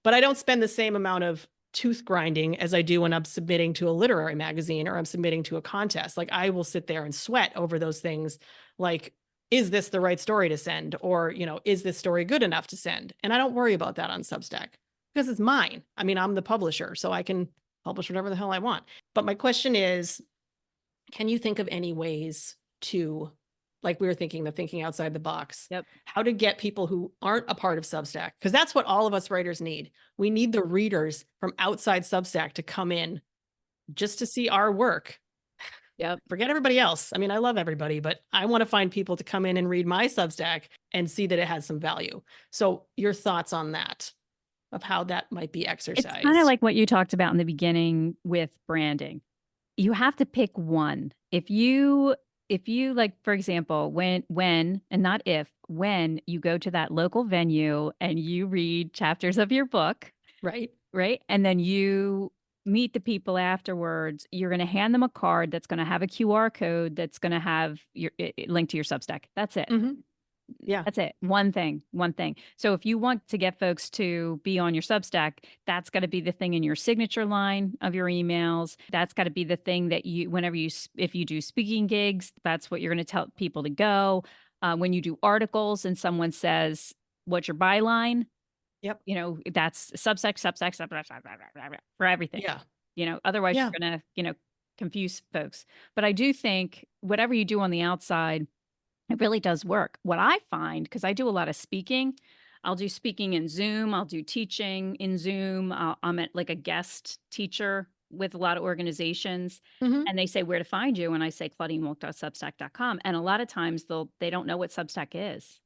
[SPEAKER 2] but I don't spend the same amount of tooth grinding as I do when I'm submitting to a literary magazine or I'm submitting to a contest. Like I will sit there and sweat over those things. Like, is this the right story to send? Or, is this story good enough to send? And I don't worry about that on Substack because it's mine. I mean, I'm the publisher, so I can publish whatever the hell I want. But my question is, can you think of any ways to, like we were thinking, the thinking outside the box,
[SPEAKER 3] Yep.
[SPEAKER 2] how to get people who aren't a part of Substack? Because that's what all of us writers need. We need the readers from outside Substack to come in just to see our work.
[SPEAKER 3] Yep.
[SPEAKER 2] Forget everybody else. I mean, I love everybody, but I want to find people to come in and read my Substack and see that it has some value. So your thoughts on that, of how that might be exercised?
[SPEAKER 3] It's kind of like what you talked about in the beginning with branding. You have to pick one. If you like, for example, when and not if, when you go to that local venue and you read chapters of your book,
[SPEAKER 2] right?
[SPEAKER 3] And then you meet the people afterwards, you're going to hand them a card that's going to have a QR code that's going to have your link to your Substack. That's it.
[SPEAKER 2] Mm-hmm. Yeah.
[SPEAKER 3] That's it. One thing. So if you want to get folks to be on your Substack, that's got to be the thing in your signature line of your emails. That's got to be the thing that you, if you do speaking gigs, that's what you're going to tell people to go. When you do articles and someone says, what's your byline?
[SPEAKER 2] Yep.
[SPEAKER 3] That's Substack for everything.
[SPEAKER 2] Yeah.
[SPEAKER 3] Otherwise you're going to, confuse folks. But I do think whatever you do on the outside, it really does work. What I find, because I do a lot of speaking, I'll do speaking in Zoom, I'll do teaching in Zoom. I'm like a guest teacher with a lot of organizations,
[SPEAKER 2] Mm-hmm.
[SPEAKER 3] and they say where to find you, and I say claudinewolk.substack.com, and a lot of times they don't know what Substack is,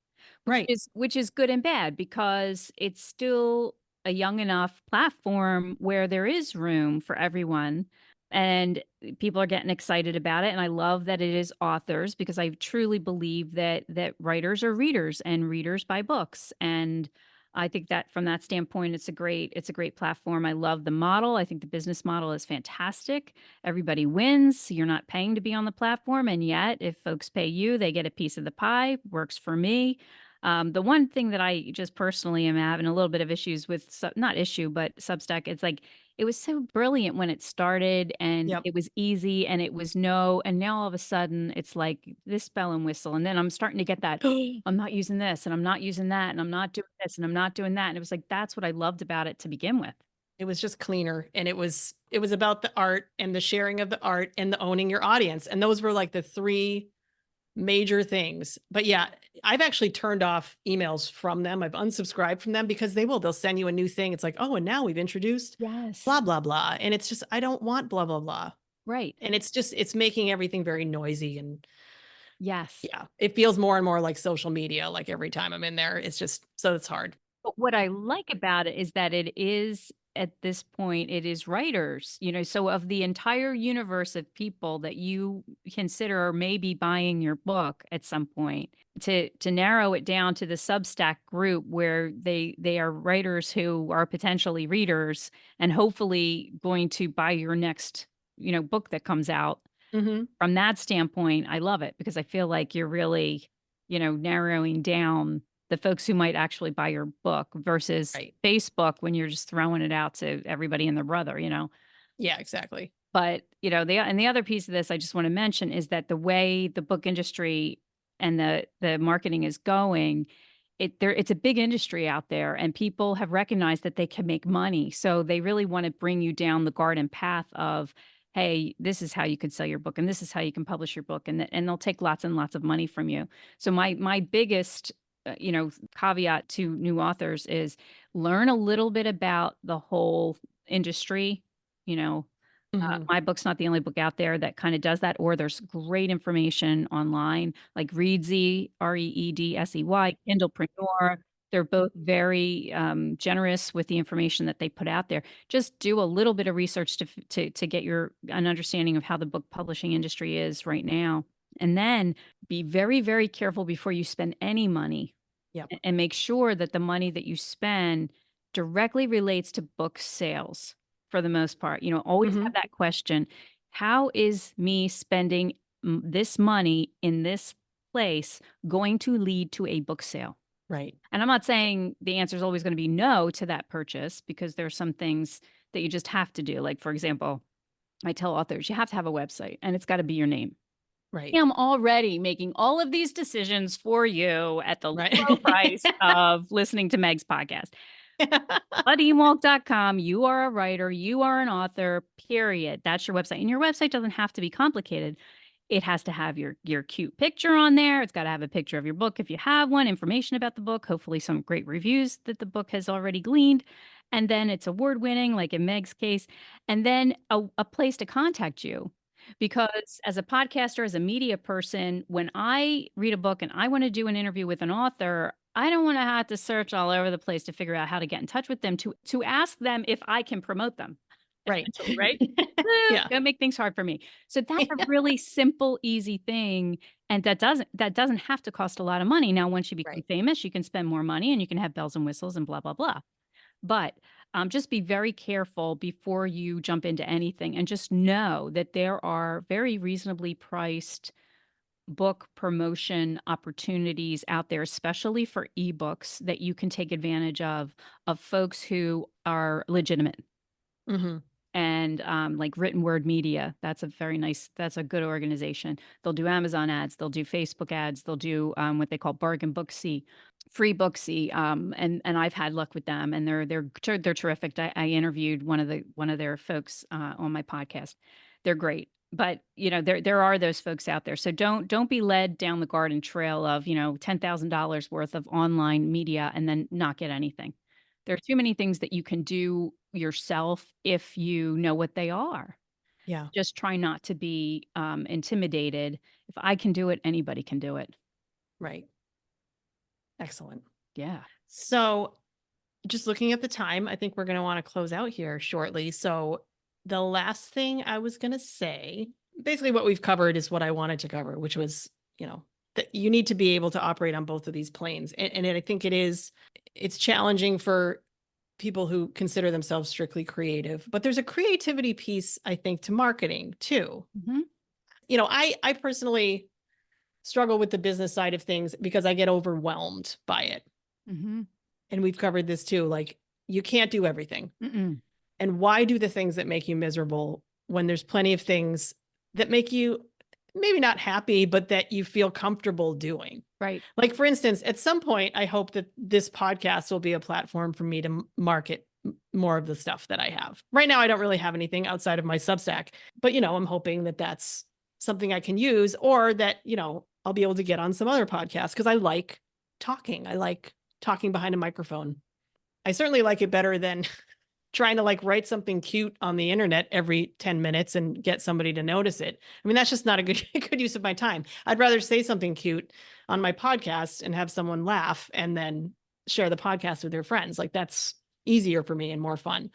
[SPEAKER 2] Right.
[SPEAKER 3] which is good and bad, because it's still a young enough platform where there is room for everyone. And people are getting excited about it. And I love that it is authors, because I truly believe that writers are readers and readers buy books. And I think that from that standpoint, it's a great platform. I love the model. I think the business model is fantastic. Everybody wins. You're not paying to be on the platform. And yet if folks pay you, they get a piece of the pie. Works for me. The one thing that I just personally am having a little bit of issues with, not issue, but Substack, it's like, it was so brilliant when it started, and
[SPEAKER 2] Yep.
[SPEAKER 3] it was easy, and it was and now all of a sudden it's like this bell and whistle. And then I'm starting to get that, I'm not using this and I'm not using that and I'm not doing this and I'm not doing that. And it was like, that's what I loved about it to begin with.
[SPEAKER 2] It was just cleaner, and it was about the art and the sharing of the art and the owning your audience. And those were like the three major things. But yeah, I've actually turned off emails from them. I've unsubscribed from them, because they'll send you a new thing. It's like, oh, and now we've introduced blah, blah, blah. And it's just, I don't want blah, blah, blah.
[SPEAKER 3] Right.
[SPEAKER 2] And it's making everything very noisy. And
[SPEAKER 3] yes,
[SPEAKER 2] yeah, it feels more and more like social media. Like every time I'm in there, it's just, so it's hard.
[SPEAKER 3] But what I like about it is that it is at this point, it is writers, so of the entire universe of people that you consider maybe buying your book at some point, to narrow it down to the Substack group where they are writers who are potentially readers and hopefully going to buy your next, book that comes out.
[SPEAKER 2] Hmm.
[SPEAKER 3] From that standpoint, I love it because I feel like you're really, narrowing down the folks who might actually buy your book versus
[SPEAKER 2] Right.
[SPEAKER 3] Facebook when you're just throwing it out to everybody and their brother.
[SPEAKER 2] Yeah, exactly.
[SPEAKER 3] But, the other piece of this I just want to mention is that the way the book industry and the marketing is going, it's a big industry out there and people have recognized that they can make money. So they really want to bring you down the garden path of, hey, this is how you could sell your book and this is how you can publish your book, and they'll take lots and lots of money from you. So my biggest caveat to new authors is learn a little bit about the whole industry. You know,
[SPEAKER 2] Hmm.
[SPEAKER 3] my book's not the only book out there that kind of does that, or there's great information online like Reedsy, Reedsey, Kindlepreneur. They're both very generous with the information that they put out there. Just do a little bit of research to get an understanding of how the book publishing industry is right now, and then be very, very careful before you spend any money,
[SPEAKER 2] Yep.
[SPEAKER 3] and make sure that the money that you spend directly relates to book sales for the most part. Always
[SPEAKER 2] Hmm.
[SPEAKER 3] have that question. How is me spending this money in this place going to lead to a book sale?
[SPEAKER 2] Right.
[SPEAKER 3] And I'm not saying the answer is always going to be no to that purchase because there are some things that you just have to do. Like, for example, I tell authors, you have to have a website and it's got to be your name.
[SPEAKER 2] Right.
[SPEAKER 3] I'm already making all of these decisions for you at the low price
[SPEAKER 2] Right.
[SPEAKER 3] of listening to Meg's podcast. BuddyWalk.com, you are a writer, you are an author, period. That's your website. And your website doesn't have to be complicated. It has to have your cute picture on there. It's got to have a picture of your book if you have one, information about the book, hopefully some great reviews that the book has already gleaned. And then it's award winning, like in Meg's case, and then a place to contact you. Because as a podcaster, as a media person, when I read a book and I want to do an interview with an author, I don't want to have to search all over the place to figure out how to get in touch with them to ask them if I can promote them.
[SPEAKER 2] Right.
[SPEAKER 3] Essentially, right?
[SPEAKER 2] Yeah.
[SPEAKER 3] Don't make things hard for me. So that's a really simple, easy thing. And that doesn't have to cost a lot of money. Now, once you become
[SPEAKER 2] Right.
[SPEAKER 3] famous, you can spend more money and you can have bells and whistles and blah, blah, blah. But just be very careful before you jump into anything and just know that there are very reasonably priced book promotion opportunities out there, especially for ebooks that you can take advantage of folks who are legitimate.
[SPEAKER 2] Hmm.
[SPEAKER 3] And like Written Word Media, that's a good organization. They'll do Amazon ads, they'll do Facebook ads, they'll do what they call bargain Booksy, free Booksy, and I've had luck with them, and they're terrific. I interviewed one of their folks on my podcast. They're great, but there are those folks out there. So don't be led down the garden trail of $10,000 worth of online media and then not get anything. There are too many things that you can do yourself if you know what they are.
[SPEAKER 2] Yeah.
[SPEAKER 3] Just try not to be intimidated. If I can do it, anybody can do it.
[SPEAKER 2] Right. Excellent.
[SPEAKER 3] Yeah.
[SPEAKER 2] So just looking at the time, I think we're going to want to close out here shortly. So the last thing I was going to say, basically what we've covered is what I wanted to cover, which was, that you need to be able to operate on both of these planes. And I think it's challenging for people who consider themselves strictly creative, but there's a creativity piece, I think, to marketing too.
[SPEAKER 3] Mhm.
[SPEAKER 2] I personally struggle with the business side of things because I get overwhelmed by it.
[SPEAKER 3] Mhm.
[SPEAKER 2] And we've covered this too. Like, you can't do everything.
[SPEAKER 3] Mm-mm.
[SPEAKER 2] And why do the things that make you miserable when there's plenty of things that make you maybe not happy, but that you feel comfortable doing?
[SPEAKER 3] Right.
[SPEAKER 2] Like, for instance, at some point, I hope that this podcast will be a platform for me to market more of the stuff that I have. Right now, I don't really have anything outside of my Substack, but, I'm hoping that that's something I can use, or that, I'll be able to get on some other podcasts because I like talking. I like talking behind a microphone. I certainly like it better than trying to write something cute on the internet every 10 minutes and get somebody to notice it. I mean, that's just not a good use of my time. I'd rather say something cute on my podcast and have someone laugh and then, share the podcast with their friends. Like that's easier for me and more fun.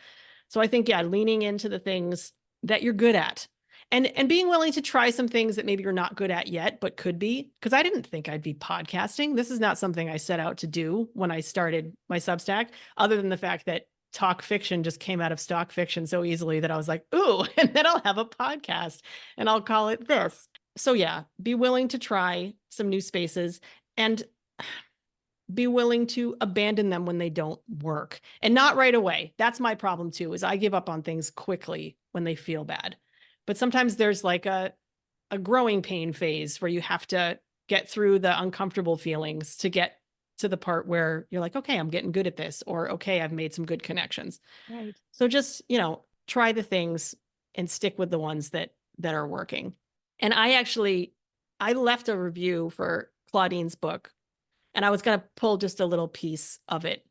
[SPEAKER 2] So I think, yeah, leaning into the things that you're good at and being willing to try some things that maybe you're not good at yet, but could be, because I didn't think I'd be podcasting. This is not something I set out to do when I started my Substack, other than the fact that talk fiction just came out of stock fiction so easily that I was like, ooh, and then I'll have a podcast and I'll call it this. So yeah, be willing to try some new spaces and be willing to abandon them when they don't work, and not right away. That's my problem too, is I give up on things quickly when they feel bad. But sometimes there's like a growing pain phase where you have to get through the uncomfortable feelings to get to the part where you're like, okay, I'm getting good at this, or okay, I've made some good connections.
[SPEAKER 3] Right.
[SPEAKER 2] So just, try the things and stick with the ones that are working. And I left a review for Claudine's book, and I was going to pull just a little piece of it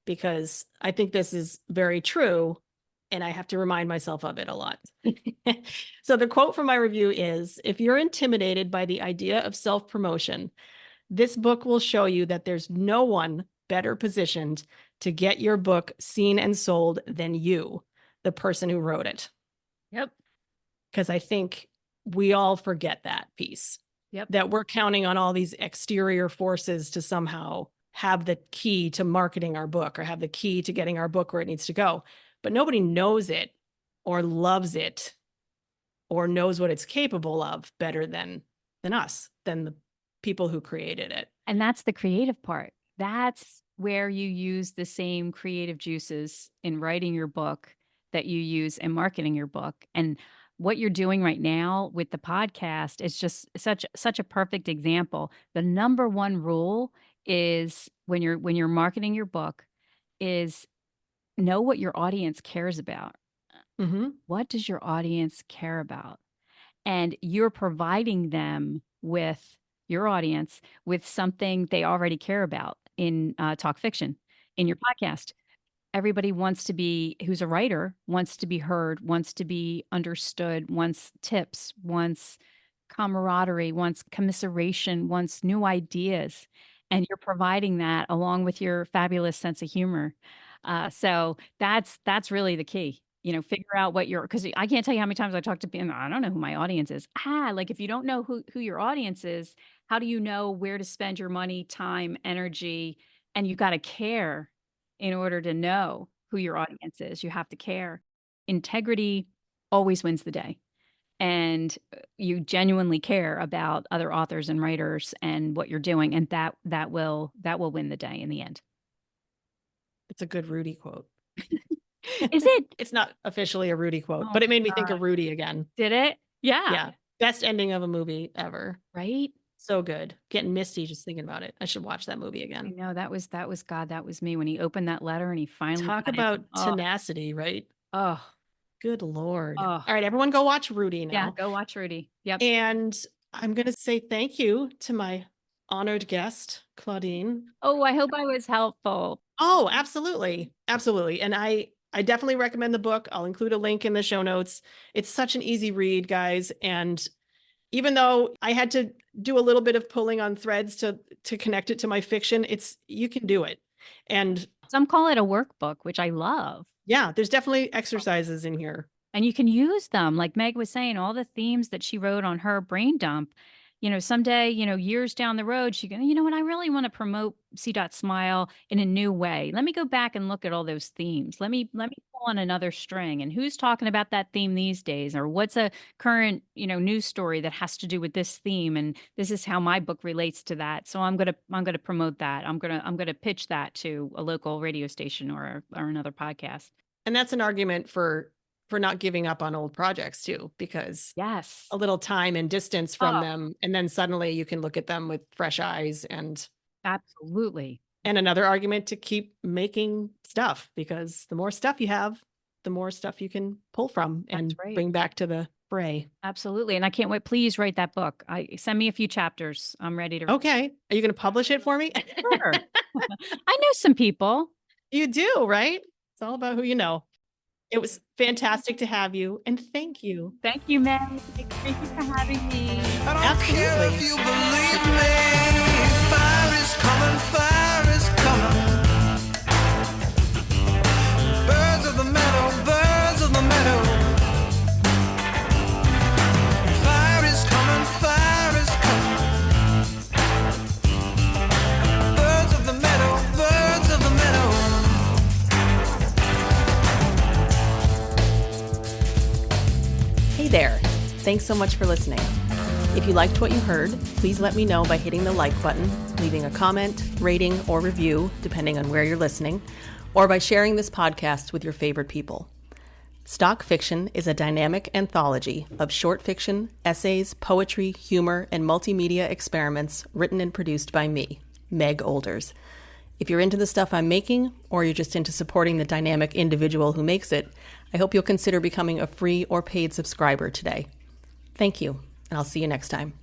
[SPEAKER 2] because I think this is very true, and I have to remind myself of it a lot. So the quote from my review is, "If you're intimidated by the idea of self-promotion, this book will show you that there's no one better positioned to get your book seen and sold than you, the person who wrote it."
[SPEAKER 3] Yep.
[SPEAKER 2] Because I think we all forget that piece.
[SPEAKER 3] Yep.
[SPEAKER 2] That we're counting on all these exterior forces to somehow have the key to marketing our book or have the key to getting our book where it needs to go. But nobody knows it or loves it or knows what it's capable of better than us, than the people who created it.
[SPEAKER 3] And that's the creative part. That's where you use the same creative juices in writing your book that you use in marketing your book. And what you're doing right now with the podcast is just such a perfect example. The number one rule is when you're marketing your book is know what your audience cares about.
[SPEAKER 2] Mm-hmm.
[SPEAKER 3] What does your audience care about? And you're providing them with your audience with something they already care about in talk fiction, in your podcast. Everybody wants to be, who's a writer, wants to be heard, wants to be understood, wants tips, wants camaraderie, wants commiseration, wants new ideas. And you're providing that along with your fabulous sense of humor. So that's really the key. Figure out what because I can't tell you how many times I talk to people, I don't know who my audience is. Like if you don't know who your audience is, how do you know where to spend your money, time, energy? And you got to care in order to know who your audience is. You have to care. Integrity always wins the day. And you genuinely care about other authors and writers and what you're doing. And that will win the day in the end.
[SPEAKER 2] It's a good Rudy quote.
[SPEAKER 3] Is it?
[SPEAKER 2] It's not officially a Rudy quote,
[SPEAKER 3] Oh
[SPEAKER 2] but it made me
[SPEAKER 3] my
[SPEAKER 2] think
[SPEAKER 3] God.
[SPEAKER 2] of Rudy again.
[SPEAKER 3] Did it? Yeah.
[SPEAKER 2] Yeah. Best ending of a movie ever.
[SPEAKER 3] Right?
[SPEAKER 2] So good. Getting misty just thinking about it. I should watch that movie
[SPEAKER 3] I
[SPEAKER 2] again.
[SPEAKER 3] know that was God. That was me when he opened that letter and he finally
[SPEAKER 2] Talk
[SPEAKER 3] got it.
[SPEAKER 2] about
[SPEAKER 3] Oh,
[SPEAKER 2] tenacity, right?
[SPEAKER 3] oh,
[SPEAKER 2] Good Lord.
[SPEAKER 3] oh.
[SPEAKER 2] All right, everyone go watch Rudy now.
[SPEAKER 3] Yeah, go watch Rudy. Yep.
[SPEAKER 2] And I'm going to say thank you to my honored guest, Claudine.
[SPEAKER 3] Oh, I hope I was helpful.
[SPEAKER 2] Oh, absolutely. Absolutely. And I definitely recommend the book. I'll include a link in the show notes. It's such an easy read, guys. And even though I had to do a little bit of pulling on threads to connect it to my fiction, you can do it. And
[SPEAKER 3] some call it a workbook, which I love.
[SPEAKER 2] Yeah, there's definitely exercises in here.
[SPEAKER 3] And you can use them. Like Meg was saying, all the themes that she wrote on her brain dump, someday, years down the road, she can, what, I really want to promote C. Smile in a new way. Let me go back and look at all those themes. Let me pull on another string. And who's talking about that theme these days? Or what's a current, news story that has to do with this theme? And this is how my book relates to that. So I'm gonna promote that. I'm gonna pitch that to a local radio station or another podcast.
[SPEAKER 2] And that's an argument for not giving up on old projects too, because
[SPEAKER 3] yes,
[SPEAKER 2] a little time and distance from them, and then suddenly you can look at them with fresh eyes. And
[SPEAKER 3] absolutely.
[SPEAKER 2] And another argument to keep making stuff, because the more stuff you have, the more stuff you can pull from and bring back to the fray.
[SPEAKER 3] Absolutely. And I can't wait. Please write that book. Send me a few chapters. I'm ready to.
[SPEAKER 2] Okay. Are you going to publish it for me?
[SPEAKER 3] Sure. I know some people.
[SPEAKER 2] You do, right? It's all about who you know. It was fantastic to have you, and thank you.
[SPEAKER 3] Thank you, Meg. Thank you for having me.
[SPEAKER 1] I don't care if you believe me. Fire is coming, fire is coming.
[SPEAKER 2] there! Thanks so much for listening. If you liked what you heard, please let me know by hitting the like button, leaving a comment, rating, or review, depending on where you're listening, or by sharing this podcast with your favorite people. Stock Fiction is a dynamic anthology of short fiction, essays, poetry, humor, and multimedia experiments written and produced by me, Meg Olders. If you're into the stuff I'm making, or you're just into supporting the dynamic individual who makes it, I hope you'll consider becoming a free or paid subscriber today. Thank you, and I'll see you next time.